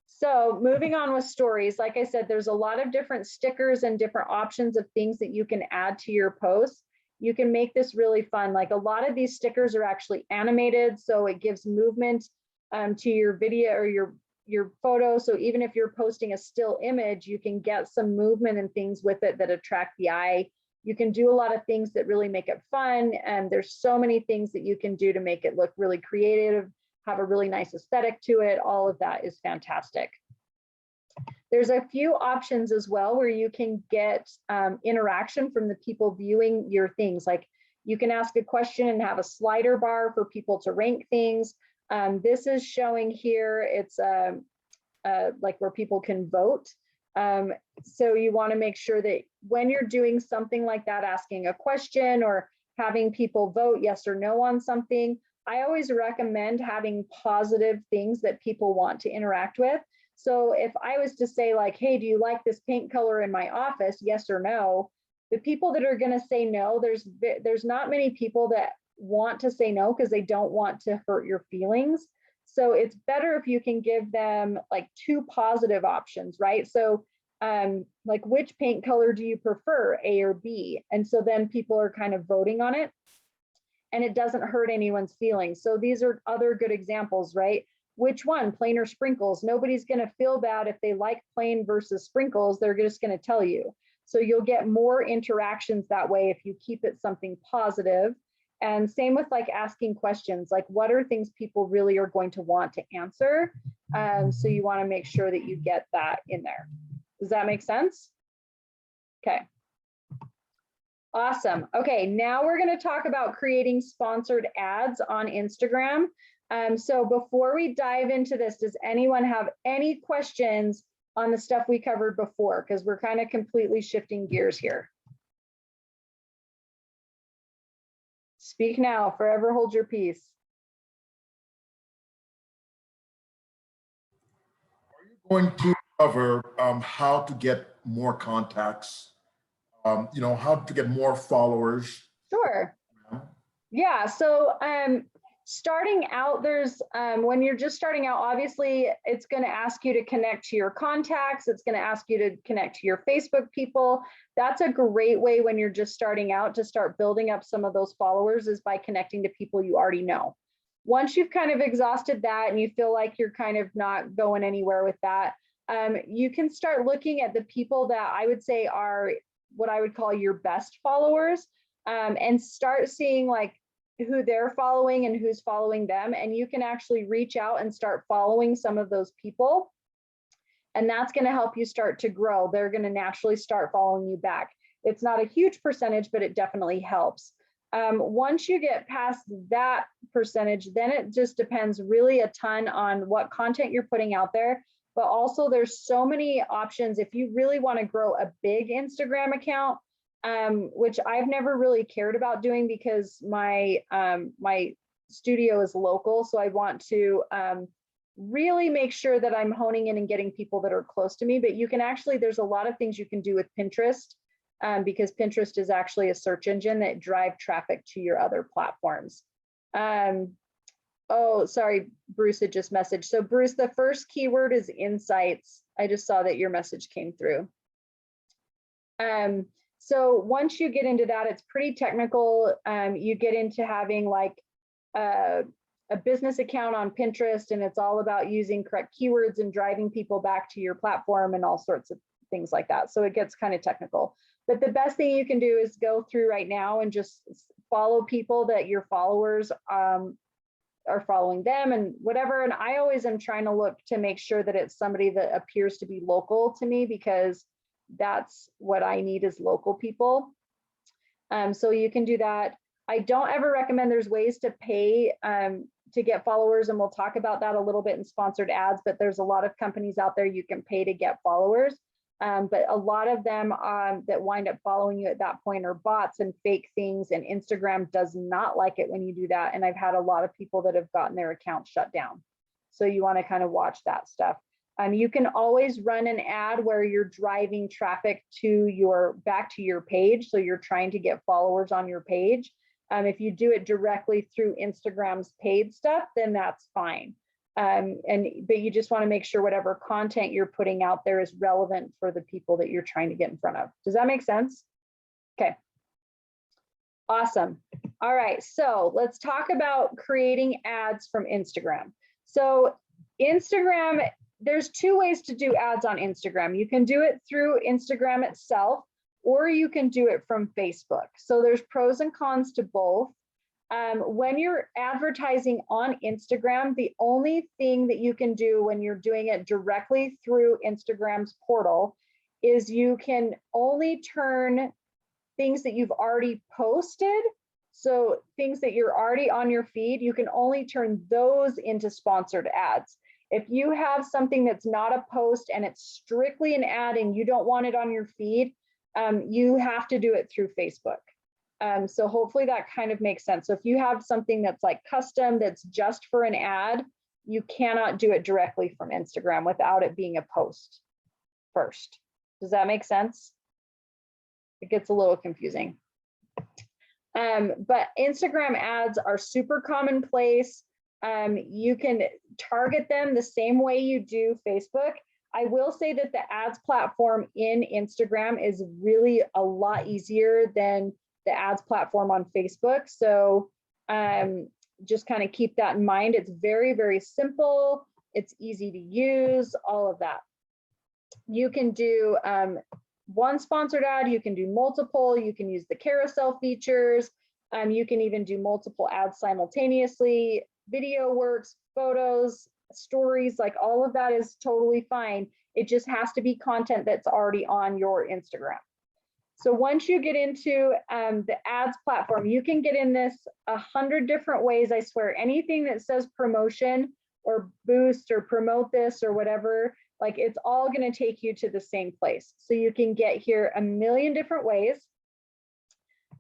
So moving on with stories, like I said, there's a lot of different stickers and different options of things that you can add to your posts. You can make this really fun. Like a lot of these stickers are actually animated, so it gives movement to your video or your photo. So even if you're posting a still image, you can get some movement and things with it that attract the eye. You can do a lot of things that really make it fun. And there's so many things that you can do to make it look really creative, have a really nice aesthetic to it. All of that is fantastic. There's a few options as well where you can get interaction from the people viewing your things. Like you can ask a question and have a slider bar for people to rank things. This is showing here, it's like where people can vote. So you want to make sure that when you're doing something like that, asking a question or having people vote yes or no on something, I always recommend having positive things that people want to interact with. So if I was to say like, hey, do you like this paint color in my office? Yes or no. The people that are going to say no, there's not many people that want to say no because they don't want to hurt your feelings. So it's better if you can give them like two positive options, right? So like which paint color do you prefer, A or B? And so then people are kind of voting on it and it doesn't hurt anyone's feelings. So these are other good examples, right? Which one, plain or sprinkles? Nobody's going to feel bad if they like plain versus sprinkles. They're just going to tell you. So you'll get more interactions that way if you keep it something positive. And same with like asking questions, like what are things people really are going to want to answer? So you want to make sure that you get that in there. Does that make sense? Okay. Awesome. Okay, now we're going to talk about creating sponsored ads on Instagram. So before we dive into this, does anyone have any questions on the stuff we covered before? Because we're kind of completely shifting gears here. Speak now, forever hold your peace. Are you going to cover how to get more contacts, you know, how to get more followers? Sure. Yeah, so starting out, there's when you're just starting out, obviously it's going to ask you to connect to your contacts. It's going to ask you to connect to your Facebook people. That's a great way when you're just starting out to start building up some of those followers, is by connecting to people you already know. Once you've kind of exhausted that and you feel like you're kind of not going anywhere with that, you can start looking at the people that I would say are what I would call your best followers, and start seeing like who they're following and who's following them. And you can actually reach out and start following some of those people. And that's going to help you start to grow. They're going to naturally start following you back. It's not a huge percentage, but it definitely helps. Once you get past that percentage, then it just depends really a ton on what content you're putting out there. But also there's so many options if you really want to grow a big Instagram account, which I've never really cared about doing because my my studio is local. So I want to really make sure that I'm honing in and getting people that are close to me. But you can actually, there's a lot of things you can do with Pinterest, because Pinterest is actually a search engine that drive traffic to your other platforms. Oh, sorry, Bruce had just messaged. So Bruce, the first keyword is insights. I just saw that your message came through. So once you get into that, it's pretty technical. You get into having like a business account on Pinterest, and it's all about using correct keywords and driving people back to your platform and all sorts of things like that. So it gets kind of technical. But the best thing you can do is go through right now and just follow people that your followers are following them and whatever. And I always am trying to look to make sure that it's somebody that appears to be local to me, because that's what I need is local people. So you can do that. I don't ever recommend, there's ways to pay to get followers, and we'll talk about that a little bit in sponsored ads, but there's a lot of companies out there you can pay to get followers. But a lot of them that wind up following you at that point are bots and fake things, and Instagram does not like it when you do that. And I've had a lot of people that have gotten their account shut down. So you want to kind of watch that stuff. You can always run an ad where you're driving traffic to back to your page. So you're trying to get followers on your page. If you do it directly through Instagram's paid stuff, then that's fine. But you just want to make sure whatever content you're putting out there is relevant for the people that you're trying to get in front of. Does that make sense? Okay. Awesome. All right, so let's talk about creating ads from Instagram. So Instagram, there's two ways to do ads on Instagram. You can do it through Instagram itself, or you can do it from Facebook. So there's pros and cons to both. When you're advertising on Instagram, the only thing that you can do when you're doing it directly through Instagram's portal is you can only turn things that you've already posted. So things that you're already on your feed, you can only turn those into sponsored ads. If you have something that's not a post and it's strictly an ad and you don't want it on your feed, you have to do it through Facebook. So hopefully that kind of makes sense. So if you have something that's like custom, that's just for an ad, you cannot do it directly from Instagram without it being a post first. Does that make sense? It gets a little confusing. But Instagram ads are super commonplace. You can target them the same way you do Facebook. I will say that the ads platform in Instagram is really a lot easier than the ads platform on Facebook. So just kind of keep that in mind. It's very, very simple. It's easy to use, all of that. You can do one sponsored ad, you can do multiple, you can use the carousel features. You can even do multiple ads simultaneously. Video works, photos, stories, like all of that is totally fine. It just has to be content that's already on your Instagram. So once you get into the ads platform, you can get in this 100 different ways. I swear, anything that says promotion or boost or promote this or whatever, like it's all going to take you to the same place. So you can get here a million different ways.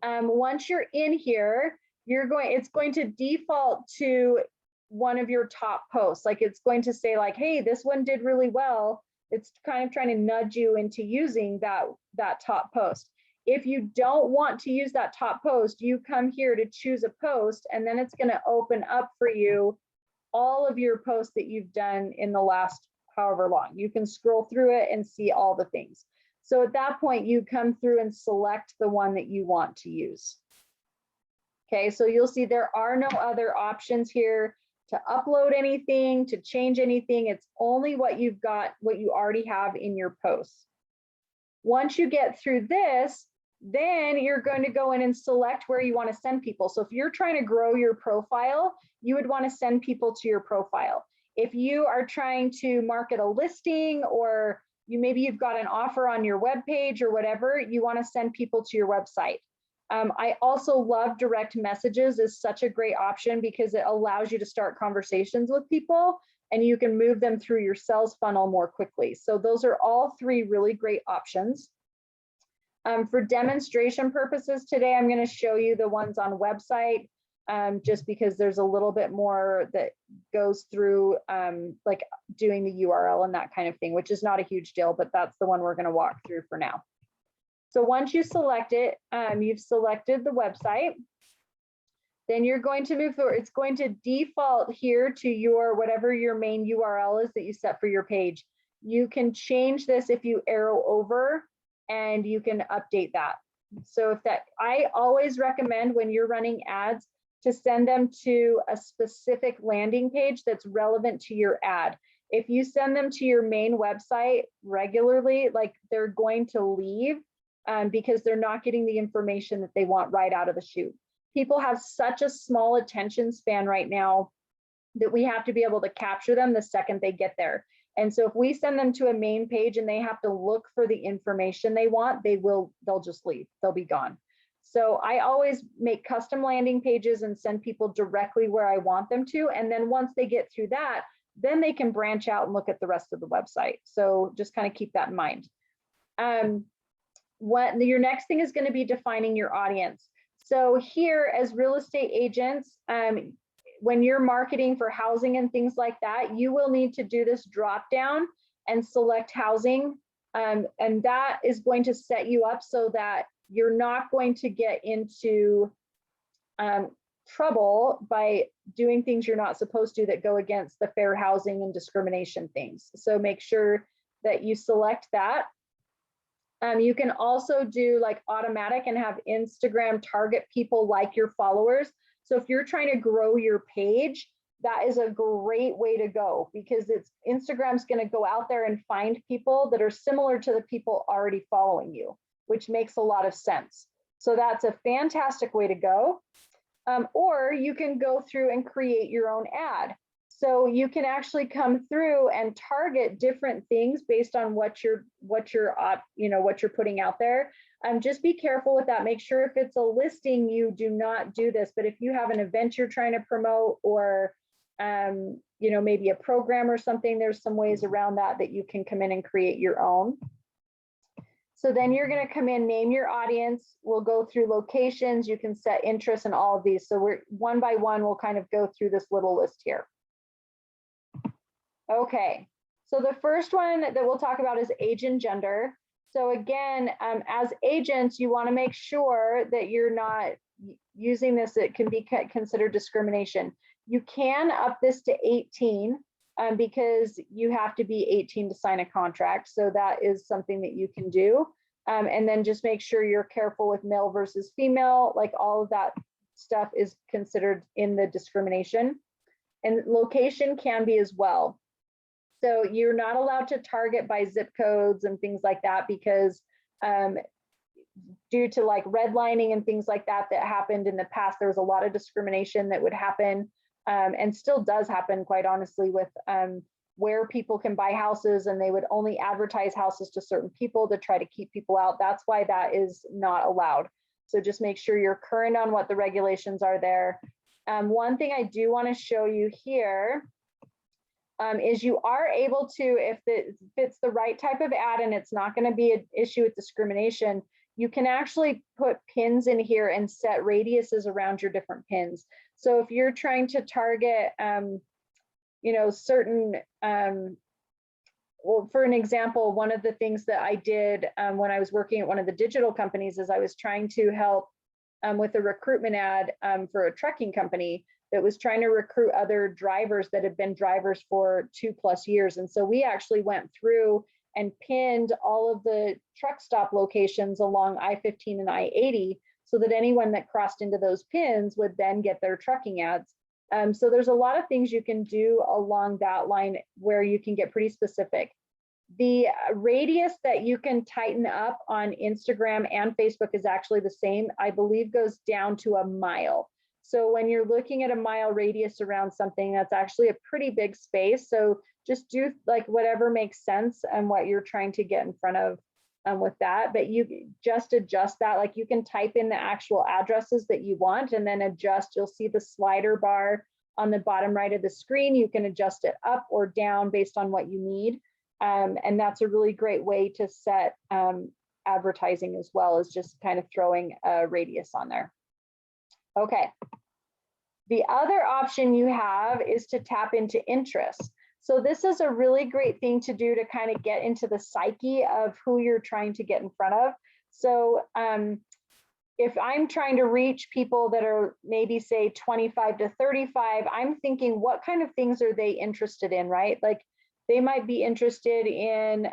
Once you're in here, it's going to default to one of your top posts. Like it's going to say like, hey, this one did really well. It's kind of trying to nudge you into using that top post. If you don't want to use that top post, you come here to choose a post, and then it's going to open up for you all of your posts that you've done in the last however long. You can scroll through it and see all the things. So at that point, you come through and select the one that you want to use. Okay, so you'll see there are no other options here to upload anything, to change anything. It's only what you've got, what you already have in your posts. Once you get through this, then you're going to go in and select where you want to send people. So if you're trying to grow your profile, you would want to send people to your profile. If you are trying to market a listing, or maybe you've got an offer on your web page or whatever, you want to send people to your website. I also love direct messages is such a great option because it allows you to start conversations with people and you can move them through your sales funnel more quickly. So those are all three really great options. For demonstration purposes today, I'm going to show you the ones on website just because there's a little bit more that goes through like doing the URL and that kind of thing, which is not a huge deal, but that's the one we're going to walk through for now. So once you select it, you've selected the website, then you're going to move forward. It's going to default here to your whatever your main URL is that you set for your page. You can change this if you arrow over and you can update that. So I always recommend when you're running ads to send them to a specific landing page that's relevant to your ad. If you send them to your main website regularly, like they're going to leave because they're not getting the information that they want right out of the chute. people have such a small attention span right now that we have to be able to capture them the second they get there. And so if we send them to a main page and they have to look for the information they want, they'll just leave, they'll be gone. So I always make custom landing pages and send people directly where I want them to. And then once they get through that, then they can branch out and look at the rest of the website. So just kind of keep that in mind. Your next thing is going to be defining your audience. So here as real estate agents, when you're marketing for housing and things like that, you will need to do this drop down and select housing. And that is going to set you up so that you're not going to get into trouble by doing things you're not supposed to that go against the fair housing and discrimination things. So make sure that you select that. You can also do like automatic and have Instagram target people like your followers. So if you're trying to grow your page, that is a great way to go, because Instagram's going to go out there and find people that are similar to the people already following you, which makes a lot of sense. So that's a fantastic way to go. Or you can go through and create your own ad. So you can actually come through and target different things based on what you're putting out there. Just be careful with that. Make sure if it's a listing, you do not do this. But if you have an event you're trying to promote, or maybe a program or something, there's some ways around that you can come in and create your own. So then you're going to come in, name your audience. We'll go through locations. You can set interests and all of these. So we're one by one, we'll kind of go through this little list here. Okay, so the first one that we'll talk about is age and gender. So again, as agents, you want to make sure that you're not using this. It can be considered discrimination. You can up this to 18 because you have to be 18 to sign a contract. So that is something that you can do. And then just make sure you're careful with male versus female, like all of that stuff is considered in the discrimination. And location can be as well. So you're not allowed to target by zip codes and things like that, because due to like redlining and things like that happened in the past, there was a lot of discrimination that would happen and still does happen, quite honestly, with where people can buy houses and they would only advertise houses to certain people to try to keep people out. That's why that is not allowed. So just make sure you're current on what the regulations are there. One thing I do want to show you here is you are able to, if it's the right type of ad and it's not going to be an issue with discrimination, you can actually put pins in here and set radiuses around your different pins. So if you're trying to target, certain, well, for an example, one of the things that I did when I was working at one of the digital companies is I was trying to help with a recruitment ad for a trucking company that was trying to recruit other drivers that had been drivers for 2+ years. And so we actually went through and pinned all of the truck stop locations along I-15 and I-80 so that anyone that crossed into those pins would then get their trucking ads. So there's a lot of things you can do along that line where you can get pretty specific. The radius that you can tighten up on Instagram and Facebook is actually the same. I believe goes down to a mile. So when you're looking at a mile radius around something, that's actually a pretty big space. So just do like whatever makes sense and what you're trying to get in front of with that. But you just adjust that. Like you can type in the actual addresses that you want and then adjust. You'll see the slider bar on the bottom right of the screen. You can adjust it up or down based on what you need. And that's a really great way to set advertising as well, as just kind of throwing a radius on there. Okay. The other option you have is to tap into interests. So this is a really great thing to do to kind of get into the psyche of who you're trying to get in front of. So if I'm trying to reach people that are maybe say 25 to 35, I'm thinking what kind of things are they interested in, right? Like they might be interested in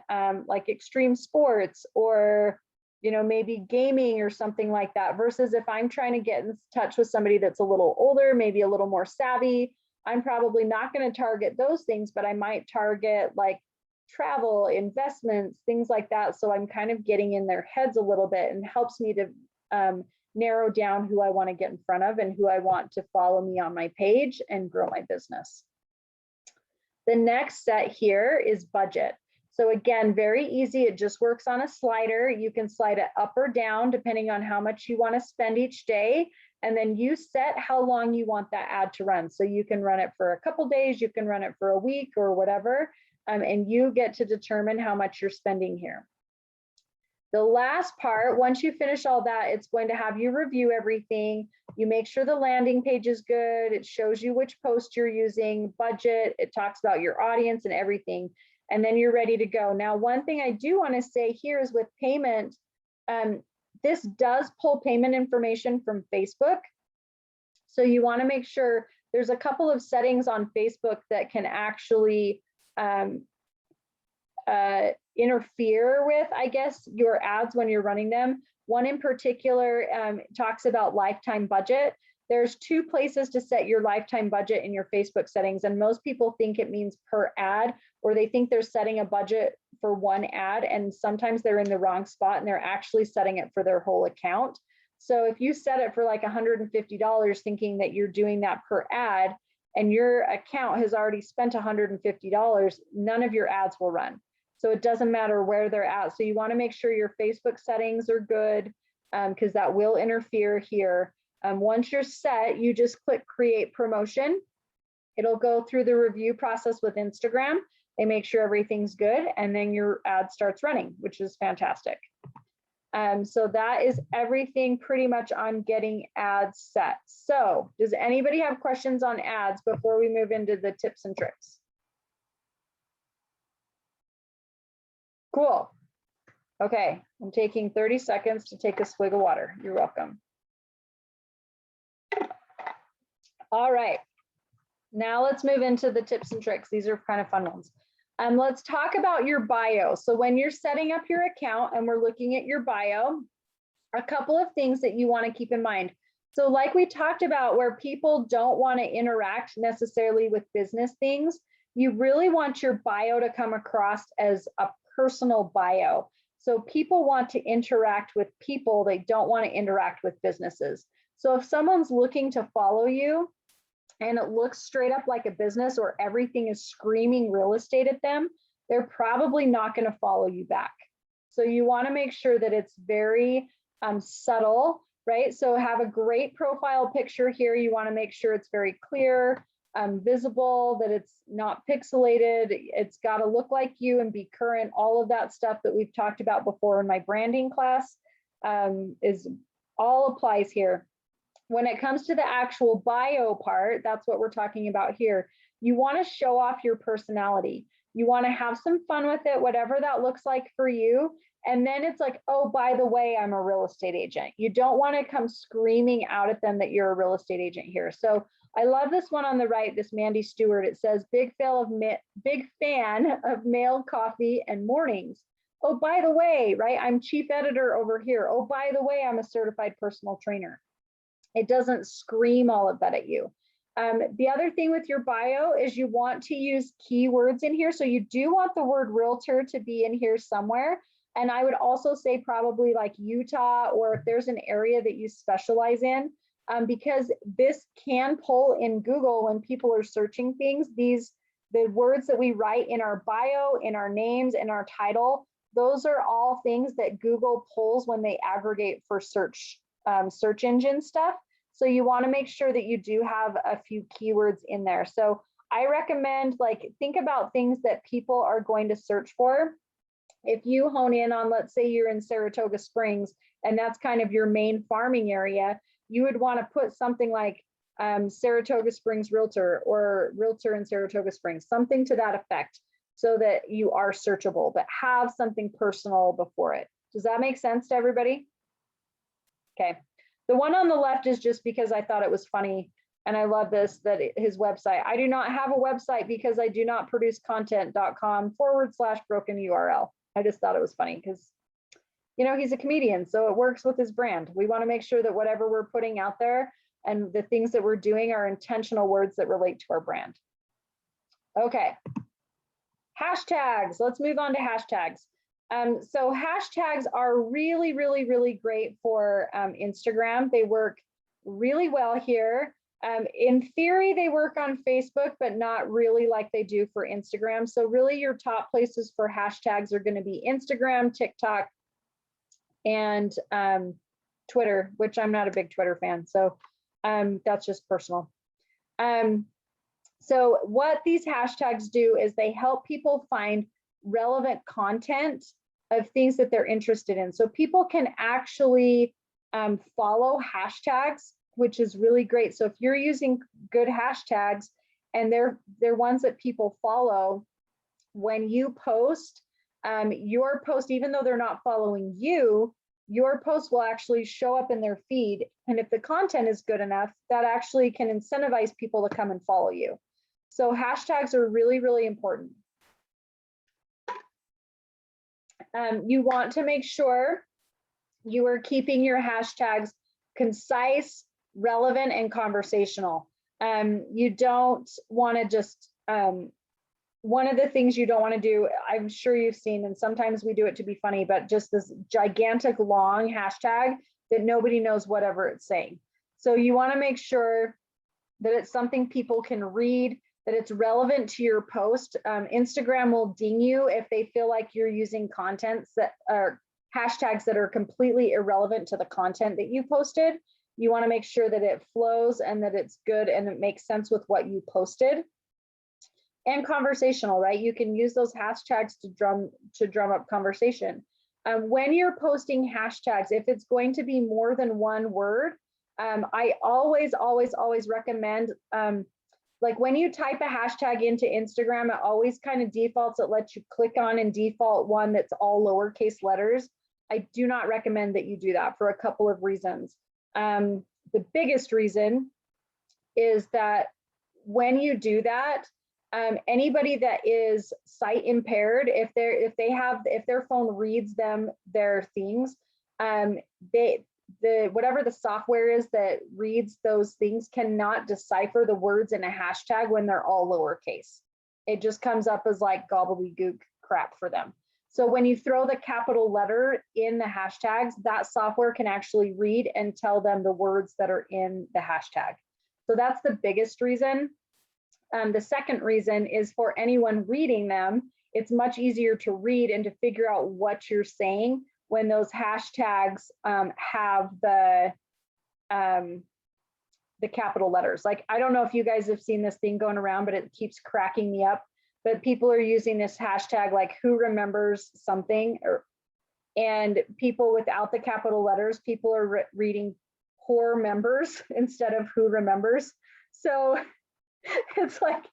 like extreme sports or maybe gaming or something like that, versus if I'm trying to get in touch with somebody that's a little older, maybe a little more savvy, I'm probably not going to target those things, but I might target like travel, investments, things like that. So I'm kind of getting in their heads a little bit and helps me to narrow down who I want to get in front of and who I want to follow me on my page and grow my business. The next set here is budget. So again, very easy. It just works on a slider. You can slide it up or down depending on how much you want to spend each day. And then you set how long you want that ad to run. So you can run it for a couple days, you can run it for a week or whatever, and you get to determine how much you're spending here. The last part, once you finish all that, it's going to have you review everything. You make sure the landing page is good. It shows you which post you're using, budget. It talks about your audience and everything. And then you're ready to go. Now, one thing I do want to say here is with payment, this does pull payment information from Facebook. So you want to make sure there's a couple of settings on Facebook that can actually interfere with, I guess, your ads when you're running them. One in particular talks about lifetime budget. There's 2 places to set your lifetime budget in your Facebook settings, and most people think it means per ad, or they think they're setting a budget for one ad, and sometimes they're in the wrong spot and they're actually setting it for their whole account. So if you set it for like $150 thinking that you're doing that per ad and your account has already spent $150, none of your ads will run. So it doesn't matter where they're at. So you want to make sure your Facebook settings are good because that will interfere here. Once you're set, you just click create promotion. It'll go through the review process with Instagram. They make sure everything's good, and then your ad starts running, which is fantastic. So that is everything pretty much on getting ads set. So does anybody have questions on ads before we move into the tips and tricks? Cool. Okay, I'm taking 30 seconds to take a swig of water. You're welcome. All right, now let's move into the tips and tricks. These are kind of fun ones. Let's talk about your bio. So when you're setting up your account and we're looking at your bio, a couple of things that you want to keep in mind. So like we talked about, where people don't want to interact necessarily with business things, you really want your bio to come across as a personal bio. So people want to interact with people, they don't want to interact with businesses. So if someone's looking to follow you and it looks straight up like a business, or everything is screaming real estate at them, they're probably not going to follow you back. So you want to make sure that it's very subtle, right? So have a great profile picture here. You want to make sure it's very clear, visible, that it's not pixelated. It's got to look like you and be current. All of that stuff that we've talked about before in my branding class is all applies here. When it comes to the actual bio part, that's what we're talking about here. You want to show off your personality. You want to have some fun with it, whatever that looks like for you. And then it's like, oh, by the way, I'm a real estate agent. You don't want to come screaming out at them that you're a real estate agent here. So I love this one on the right, this Mandy Stewart. It says, big fan of mailed coffee and mornings. Oh, by the way, right, I'm chief editor over here. Oh, by the way, I'm a certified personal trainer. It doesn't scream all of that at you. The other thing with your bio is you want to use keywords in here. So you do want the word realtor to be in here somewhere. And I would also say probably like Utah, or if there's an area that you specialize in, because this can pull in Google when people are searching things. The words that we write in our bio, in our names, in our title, those are all things that Google pulls when they aggregate for search engine stuff. So you want to make sure that you do have a few keywords in there. So I recommend, like, think about things that people are going to search for. If you hone in on, let's say you're in Saratoga Springs and that's kind of your main farming area, you would want to put something like Saratoga Springs Realtor, or Realtor in Saratoga Springs, something to that effect, so that you are searchable, but have something personal before it. Does that make sense to everybody? Okay, the one on the left is just because I thought it was funny, and I love this, that his website, I do not have a website because I do not produce content.com/broken URL. I just thought it was funny because, you know, he's a comedian, so it works with his brand. We want to make sure that whatever we're putting out there and the things that we're doing are intentional words that relate to our brand. Okay, hashtags. Let's move on to hashtags. So hashtags are really, really, really great for Instagram. They work really well here. In theory, they work on Facebook, but not really like they do for Instagram. So really your top places for hashtags are going to be Instagram, TikTok, and Twitter, which I'm not a big Twitter fan. So that's just personal. So what these hashtags do is they help people find relevant content of things that they're interested in. So people can actually follow hashtags, which is really great. So if you're using good hashtags and they're ones that people follow, when you post, your post, even though they're not following you, your post will actually show up in their feed. And if the content is good enough, that actually can incentivize people to come and follow you. So hashtags are really, really important. You want to make sure you are keeping your hashtags concise, relevant, and conversational. You don't want to just, one of the things you don't want to do, I'm sure you've seen, and sometimes we do it to be funny, but just this gigantic long hashtag that nobody knows whatever it's saying. So you want to make sure that it's something people can read, that it's relevant to your post. Instagram will ding you if they feel like you're using contents that are hashtags that are completely irrelevant to the content that you posted. You want to make sure that it flows and that it's good and it makes sense with what you posted. And conversational, right? You can use those hashtags to drum up conversation. When you're posting hashtags, if it's going to be more than one word, I always recommend, like when you type a hashtag into Instagram, it always kind of defaults, it lets you click on and default one that's all lowercase letters. I do not recommend that you do that for a couple of reasons. The biggest reason is that when you do that, anybody that is sight impaired, if their phone reads their things, whatever the software is that reads those things cannot decipher the words in a hashtag when they're all lowercase. It just comes up as like gobbledygook crap for them. So when you throw the capital letter in the hashtags, that software can actually read and tell them the words that are in the hashtag. So that's the biggest reason. The second reason is for anyone reading them, it's much easier to read and to figure out what you're saying when those hashtags have the capital letters. Like, I don't know if you guys have seen this thing going around, but it keeps cracking me up. But people are using this hashtag like who remembers something, and people without the capital letters, people are reading poor members instead of who remembers. So it's like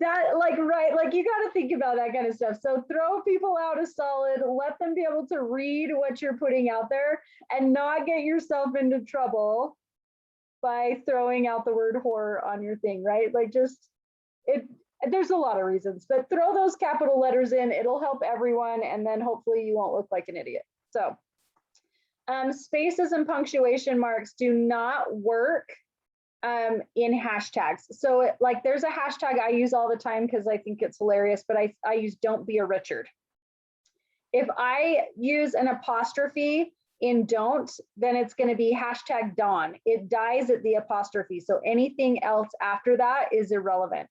that, like, right, like you got to think about that kind of stuff. So throw people out a solid, let them be able to read what you're putting out there and not get yourself into trouble by throwing out the word whore on your thing, right? Like, just there's a lot of reasons, but throw those capital letters in, it'll help everyone, and then hopefully you won't look like an idiot. So spaces and punctuation marks do not work in hashtags. So like there's a hashtag I use all the time because I think it's hilarious, but I use don't be a Richard. If I use an apostrophe in don't, then it's going to be hashtag Dawn. It dies at the apostrophe. So anything else after that is irrelevant.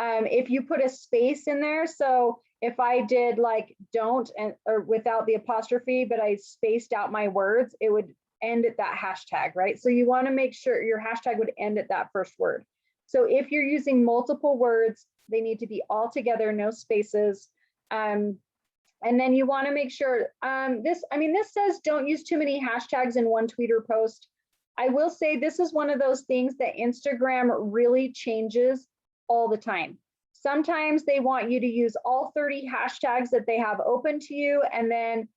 If you put a space in there, so if I did like don't or without the apostrophe, but I spaced out my words, it would end at that hashtag, right? So you want to make sure your hashtag would end at that first word. So if you're using multiple words, they need to be all together, no spaces. And then you want to make sure this says don't use too many hashtags in one tweet or post. I will say this is one of those things that Instagram really changes all the time. Sometimes they want you to use all 30 hashtags that they have open to you, and then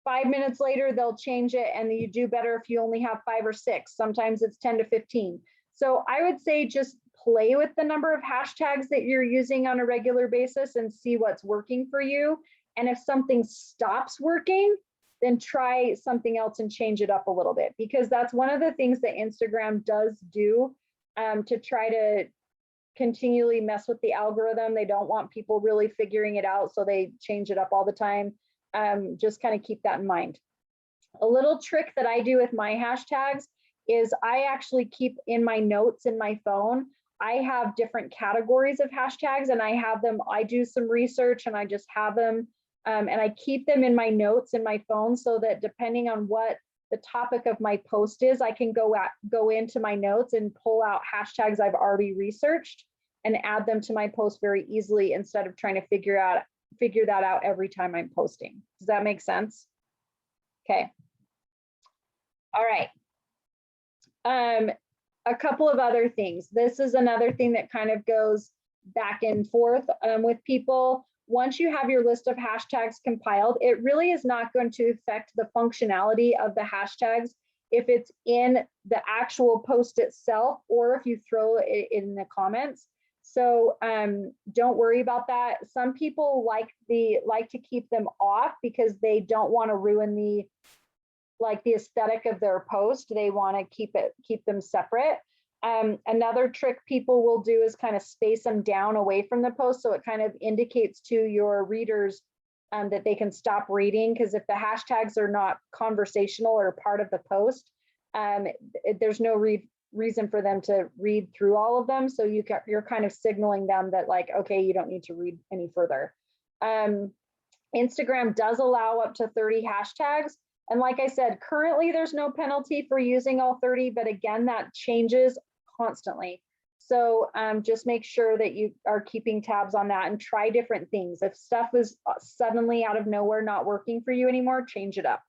5 minutes later, they'll change it and you do better if you only have 5 or 6. Sometimes it's 10 to 15. So I would say just play with the number of hashtags that you're using on a regular basis and see what's working for you. And if something stops working, then try something else and change it up a little bit, because that's one of the things that Instagram does do to try to continually mess with the algorithm. They don't want people really figuring it out, so they change it up all the time. just kind of keep that in mind. A little trick that I do with my hashtags is I actually keep in my notes in my phone, I have different categories of hashtags, and I do some research and I just have them, and I keep them in my notes in my phone so that depending on what the topic of my post is, I can go into my notes and pull out hashtags I've already researched and add them to my post very easily instead of trying to figure that out every time I'm posting. Does that make sense? Okay. All right. A couple of other things. This is another thing that kind of goes back and forth with people. Once you have your list of hashtags compiled, it really is not going to affect the functionality of the hashtags if it's in the actual post itself or if you throw it in the comments. So don't worry about that. Some people like to keep them off because they don't want to ruin the aesthetic of their post. They want to keep them separate. Another trick people will do is kind of space them down away from the post, so it kind of indicates to your readers that they can stop reading, because if the hashtags are not conversational or part of the post, there's no reason for them to read through all of them. So you're kind of signaling them that, like, okay, you don't need to read any further. Instagram does allow up to 30 hashtags. And like I said, currently there's no penalty for using all 30, but again, that changes constantly. So just make sure that you are keeping tabs on that and try different things. If stuff is suddenly out of nowhere not working for you anymore, change it up.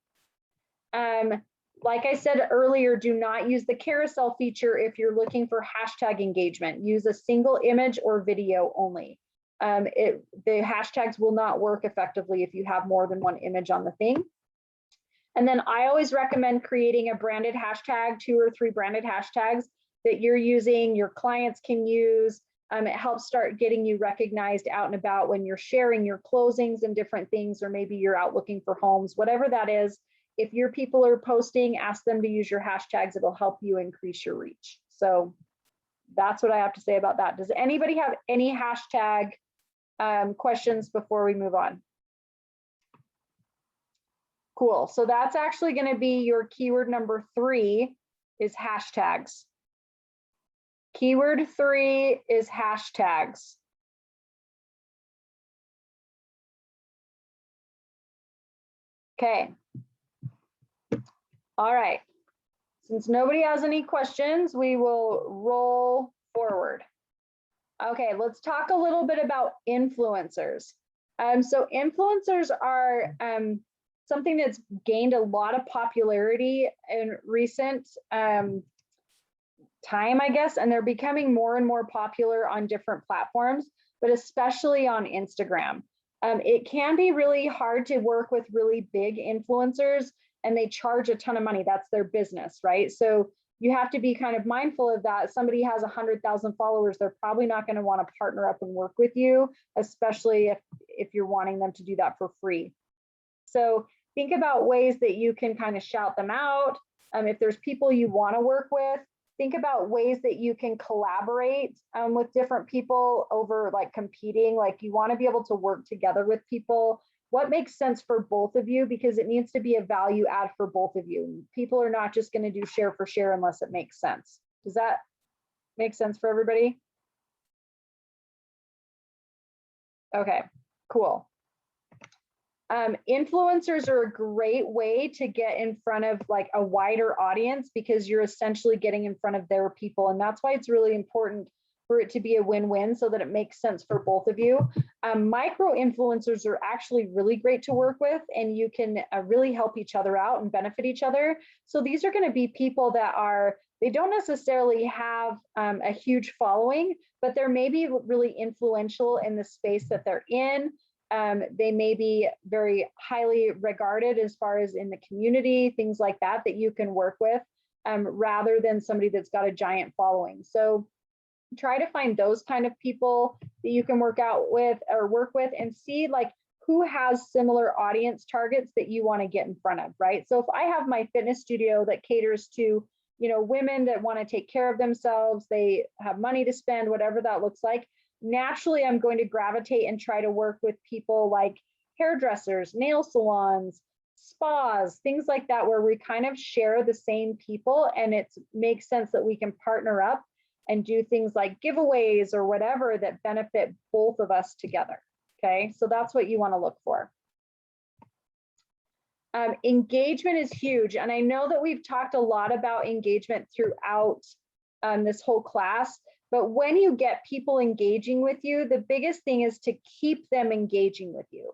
Like I said earlier, do not use the carousel feature if you're looking for hashtag engagement. Use a single image or video only. The hashtags will not work effectively if you have more than one image on the thing. And then I always recommend creating a branded hashtag, 2 or 3 branded hashtags that you're using, your clients can use. It helps start getting you recognized out and about when you're sharing your closings and different things, or maybe you're out looking for homes, whatever that is. If your people are posting, ask them to use your hashtags. It'll help you increase your reach. So that's what I have to say about that. Does anybody have any hashtag questions before we move on? Cool. So that's actually going to be your keyword number 3 is hashtags. Keyword 3 is hashtags. Okay. All right. Since nobody has any questions, we will roll forward. Okay, let's talk a little bit about influencers. So influencers are something that's gained a lot of popularity in recent time, I guess, and they're becoming more and more popular on different platforms, but especially on Instagram. It can be really hard to work with really big influencers, and they charge a ton of money. That's their business, right? So you have to be kind of mindful of that. Somebody has 100,000 followers, they're probably not going to want to partner up and work with you, especially if you're wanting them to do that for free. So think about ways that you can kind of shout them out. If there's people you want to work with, think about ways that you can collaborate with different people over like competing. Like you want to be able to work together with people. What makes sense for both of you, because it needs to be a value add for both of you. People are not just going to do share for share unless it makes sense. Does that make sense for everybody? Okay, cool. Influencers are a great way to get in front of like a wider audience, because you're essentially getting in front of their people. And that's why it's really important for it to be a win-win, so that it makes sense for both of you. Micro influencers are actually really great to work with, and you can really help each other out and benefit each other. So these are going to be people that they don't necessarily have a huge following, but they're maybe really influential in the space that they're in. They may be very highly regarded as far as in the community, things like that you can work with, rather than somebody that's got a giant following. So try to find those kind of people that you can work with and see like who has similar audience targets that you want to get in front of, right? So if I have my fitness studio that caters to, women that want to take care of themselves, they have money to spend, whatever that looks like, naturally I'm going to gravitate and try to work with people like hairdressers, nail salons, spas, things like that, where we kind of share the same people, and it makes sense that we can partner up and do things like giveaways or whatever that benefit both of us together. Okay, so that's what you want to look for. Engagement is huge, and I know that we've talked a lot about engagement throughout this whole class, but when you get people engaging with you, the biggest thing is to keep them engaging with you.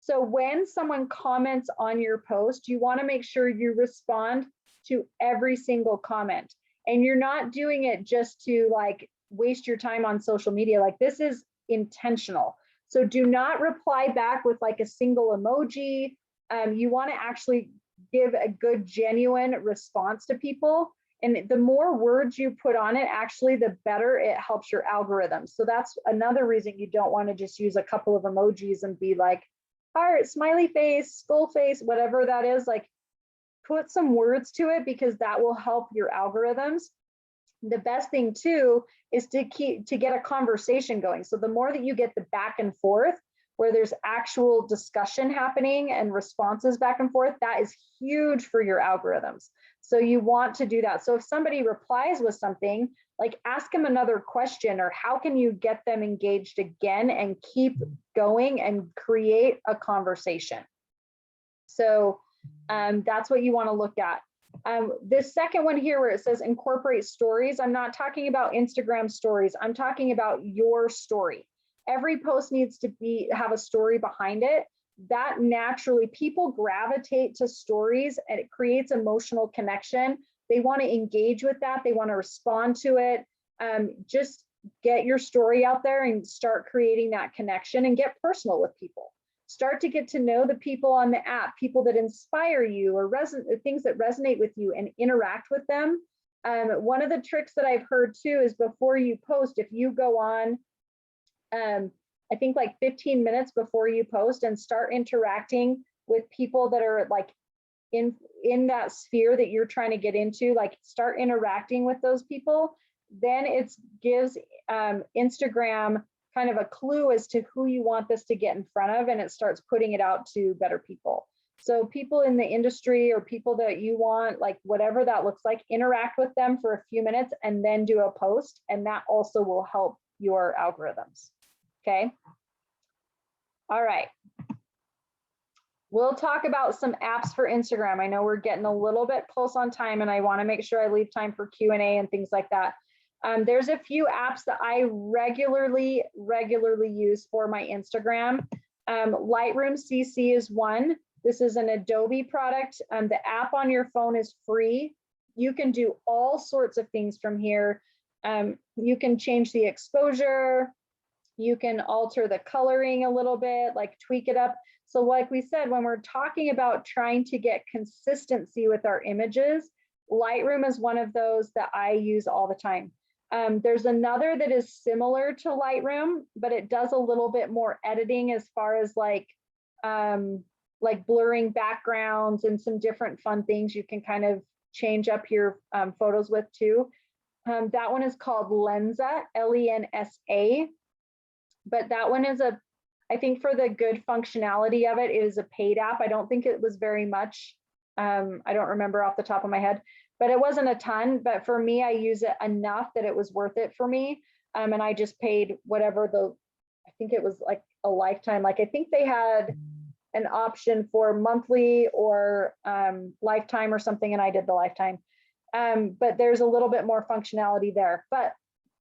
So when someone comments on your post, you want to make sure you respond to every single comment, and you're not doing it just to like waste your time on social media. Like, this is intentional. So do not reply back with like a single emoji. You want to actually give a good, genuine response to people. And the more words you put on it, actually, the better it helps your algorithm. So that's another reason you don't want to just use a couple of emojis and be like, heart, smiley face, skull face, whatever that is. Like, put some words to it, because that will help your algorithms. The best thing too is to get a conversation going. So the more that you get the back and forth, where there's actual discussion happening and responses back and forth, that is huge for your algorithms. So you want to do that. So if somebody replies with something, like, ask them another question, or how can you get them engaged again and keep going and create a conversation. So that's what you want to look at. This second one here where it says incorporate stories, I'm not talking about Instagram stories. I'm talking about your story. Every post needs to have a story behind it. That naturally, people gravitate to stories, and it creates emotional connection. They want to engage with that. They want to respond to it. Just get your story out there and start creating that connection, and get personal with people. Start to get to know the people on the app, people that inspire you or things that resonate with you, and interact with them. One of the tricks that I've heard too is before you post, if you go on, I think like 15 minutes before you post, and start interacting with people that are like in that sphere that you're trying to get into, like start interacting with those people, then it gives Instagram kind of a clue as to who you want this to get in front of, and it starts putting it out to better people. So people in the industry, or people that you want, like whatever that looks like, interact with them for a few minutes and then do a post, and that also will help your algorithms. Okay. All right. We'll talk about some apps for Instagram. I know we're getting a little bit close on time, and I want to make sure I leave time for Q&A and things like that. There's a few apps that I regularly use for my Instagram. Lightroom CC is one. This is an Adobe product. The app on your phone is free. You can do all sorts of things from here. You can change the exposure. You can alter the coloring a little bit, like tweak it up. So like we said, when we're talking about trying to get consistency with our images, Lightroom is one of those that I use all the time. There's another that is similar to Lightroom, but it does a little bit more editing as far as like blurring backgrounds and some different fun things you can kind of change up your photos with too. That one is called Lensa, Lensa. But that one is I think for the good functionality of it, it is a paid app. I don't think it was very much. I don't remember off the top of my head, but it wasn't a ton. But for me, I use it enough that it was worth it for me. And I just paid whatever I think it was like a lifetime. Like I think they had an option for monthly or lifetime or something, and I did the lifetime. But there's a little bit more functionality there. But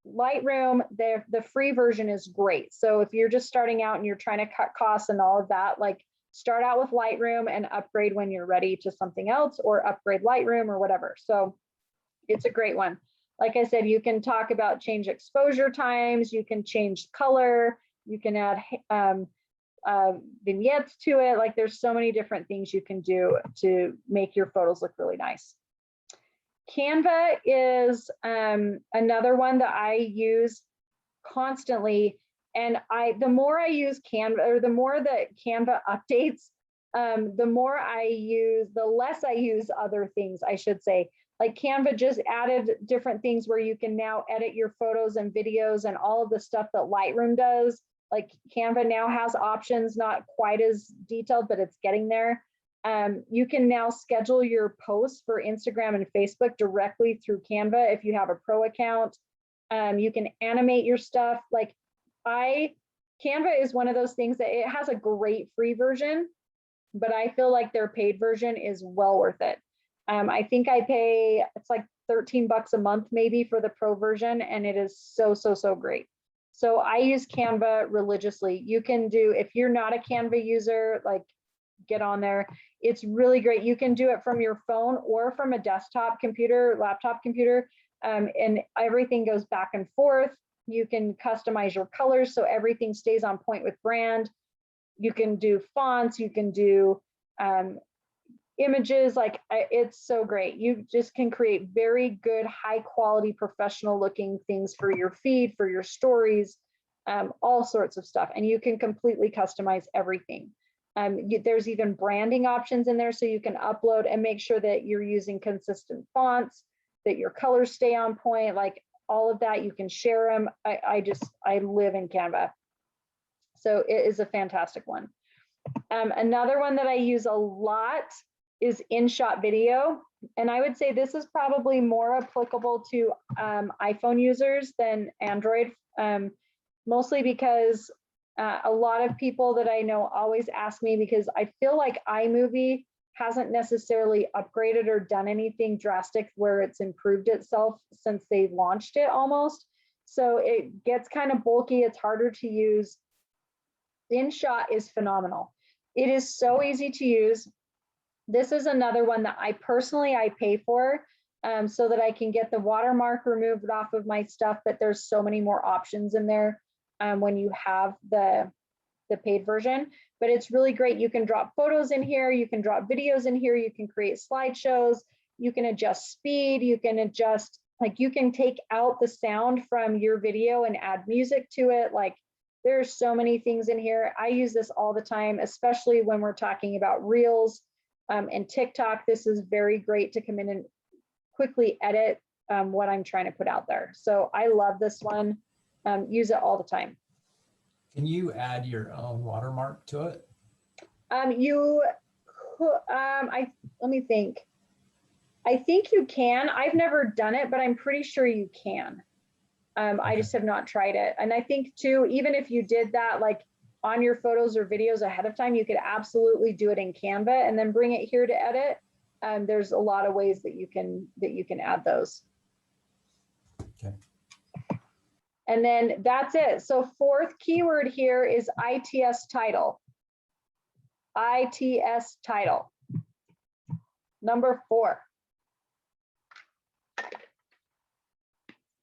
Lightroom, the free version is great. So if you're just starting out and you're trying to cut costs and all of that, like start out with Lightroom and upgrade when you're ready to something else, or upgrade Lightroom or whatever. So it's a great one. Like I said, you can talk about change exposure times, you can change color, you can add vignettes to it. Like there's so many different things you can do to make your photos look really nice. Canva is another one that I use constantly, and the more I use Canva, or the more that Canva updates, the less I use other things, I should say. Like Canva just added different things where you can now edit your photos and videos and all of the stuff that Lightroom does. like Canva now has options, not quite as detailed, but it's getting there. You can now schedule your posts for Instagram and Facebook directly through Canva if you have a pro account. You can animate your stuff. Like Canva is one of those things that it has a great free version, but I feel like their paid version is well worth it. I think I pay, it's like 13 bucks a month maybe for the pro version, and it is so, so, so great. So I use Canva religiously. You can do, if you're not a Canva user, like get on there. It's really great. You can do it from your phone or from a desktop computer, laptop computer, and everything goes back and forth. You can customize your colors so everything stays on point with brand. You can do fonts, you can do images, like it's so great. You just can create very good, high quality, professional looking things for your feed, for your stories, all sorts of stuff. And you can completely customize everything. There's even branding options in there, so you can upload and make sure that you're using consistent fonts, that your colors stay on point, like all of that. You can share them. I live in Canva. So it is a fantastic one. Another one that I use a lot is InShot Video. And I would say this is probably more applicable to iPhone users than Android, mostly because a lot of people that I know always ask me, because I feel like iMovie hasn't necessarily upgraded or done anything drastic where it's improved itself since they launched it almost. So it gets kind of bulky, it's harder to use. InShot is phenomenal. It is so easy to use. This is another one that I pay for so that I can get the watermark removed off of my stuff, but there's so many more options in there when you have the paid version. But it's really great. You can drop photos in here, you can drop videos in here, you can create slideshows, you can adjust speed, you can adjust, like you can take out the sound from your video and add music to it. Like there's so many things in here. I use this all the time, especially when we're talking about Reels and TikTok. This is very great to come in and quickly edit what I'm trying to put out there. So I love this one. Use it all the time. Can you add your own watermark to it? Let me think. I think you can. I've never done it, but I'm pretty sure you can. I just have not tried it. And I think too, even if you did that, like on your photos or videos ahead of time, you could absolutely do it in Canva and then bring it here to edit. There's a lot of ways that you can add those. Okay. And then that's it. So fourth keyword here is ITS title. ITS title. Number 4.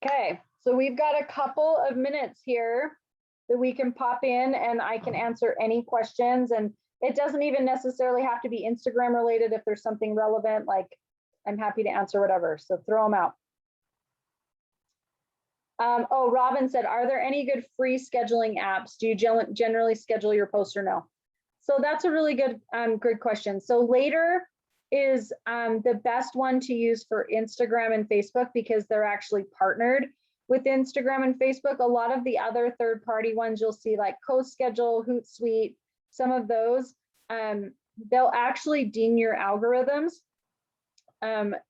Okay, so we've got a couple of minutes here that we can pop in and I can answer any questions. And it doesn't even necessarily have to be Instagram related. If there's something relevant, like I'm happy to answer whatever. So throw them out. Oh, Robin said, are there any good free scheduling apps? Do you generally schedule your posts or no? So that's a really good question. So Later is the best one to use for Instagram and Facebook because they're actually partnered with Instagram and Facebook. A lot of the other third-party ones you'll see like CoSchedule, Hootsuite, some of those, they'll actually ding your algorithms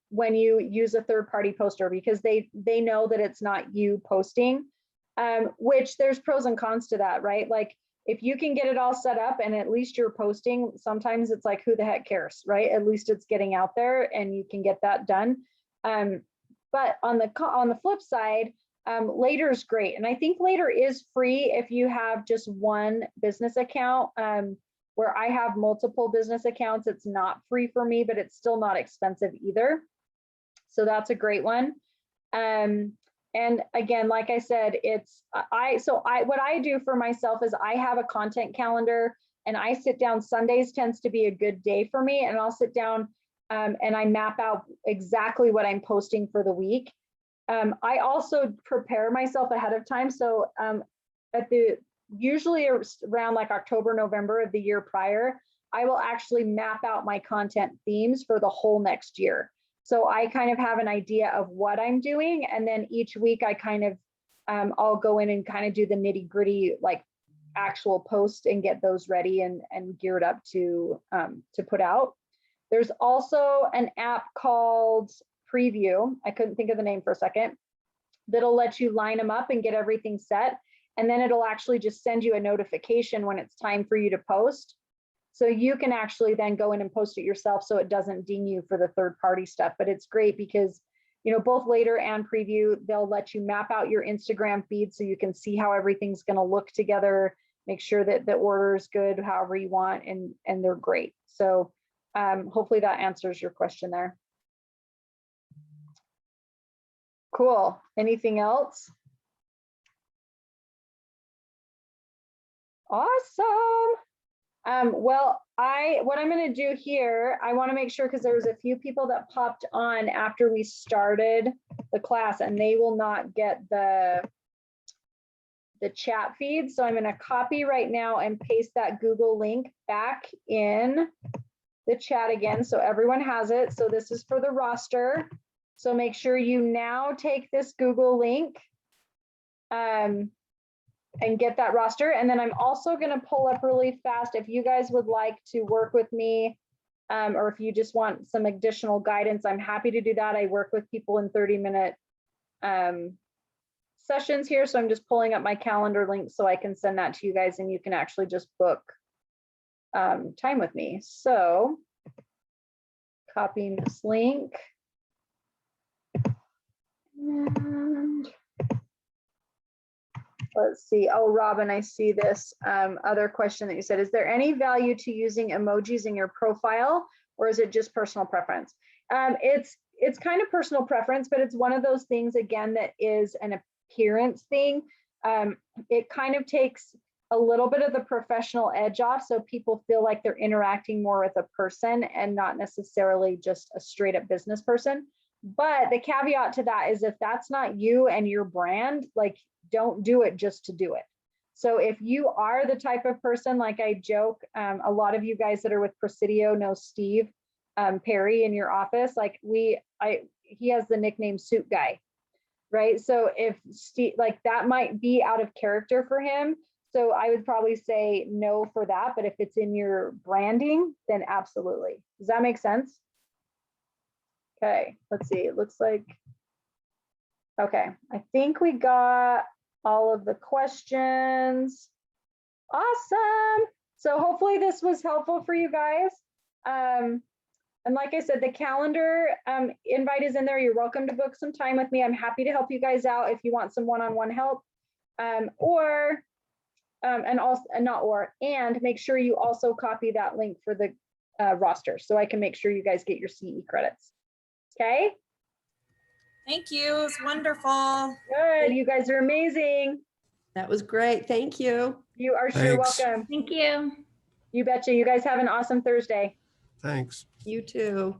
when you use a third-party poster because they know that it's not you posting, which there's pros and cons to that, right? Like if you can get it all set up and at least you're posting, sometimes it's like, who the heck cares, right? At least it's getting out there and you can get that done. But on the flip side, Later is great. And I think Later is free if you have just one business account. Where I have multiple business accounts, it's not free for me, but it's still not expensive either. So that's a great one. And again, like I said, what I do for myself is I have a content calendar and I sit down. Sundays tends to be a good day for me, and I'll sit down and I map out exactly what I'm posting for the week. I also prepare myself ahead of time. So usually around like October, November of the year prior, I will actually map out my content themes for the whole next year. So I kind of have an idea of what I'm doing. And then each week I kind of, I'll go in and kind of do the nitty gritty, like actual post and get those ready and geared up to put out. There's also an app called Preview. I couldn't think of the name for a second. That'll let you line them up and get everything set. And then it'll actually just send you a notification when it's time for you to post. So you can actually then go in and post it yourself so it doesn't ding you for the third party stuff. But it's great because, you know, both Later and Preview, they'll let you map out your Instagram feed so you can see how everything's going to look together, make sure that the order is good, however you want, and they're great. So hopefully that answers your question there. Cool. Anything else? Awesome. Well, what I'm going to do here, I want to make sure, because there was a few people that popped on after we started the class and they will not get the chat feed. So I'm going to copy right now and paste that Google link back in the chat again, so everyone has it. So this is for the roster. So make sure you now take this Google link and get that roster. And then I'm also going to pull up really fast, if you guys would like to work with me, or if you just want some additional guidance, I'm happy to do that. I work with people in 30-minute sessions here. So I'm just pulling up my calendar link so I can send that to you guys and you can actually just book time with me. So copying this link. And let's see. Oh, Robin, I see this other question that you said. Is there any value to using emojis in your profile, or is it just personal preference? It's kind of personal preference, but it's one of those things, again, that is an appearance thing. It kind of takes a little bit of the professional edge off, so people feel like they're interacting more with a person and not necessarily just a straight up business person. But the caveat to that is, if that's not you and your brand, like, don't do it just to do it. So if you are the type of person, like I joke, a lot of you guys that are with Presidio know Steve Perry in your office. Like he has the nickname Suit Guy, right? So if Steve, like, that might be out of character for him. So I would probably say no for that. But if it's in your branding, then absolutely. Does that make sense? Okay, let's see. It looks like, okay, I think we got all of the questions. Awesome. So hopefully this was helpful for you guys. And like I said, the calendar invite is in there. You're welcome to book some time with me. I'm happy to help you guys out if you want some one-on-one help. And make sure you also copy that link for the roster so I can make sure you guys get your CE credits. Okay. Thank you. It's wonderful. Good. You guys are amazing. That was great. Thank you. You are sure welcome. Thank you. You betcha. You guys have an awesome Thursday. Thanks. You too.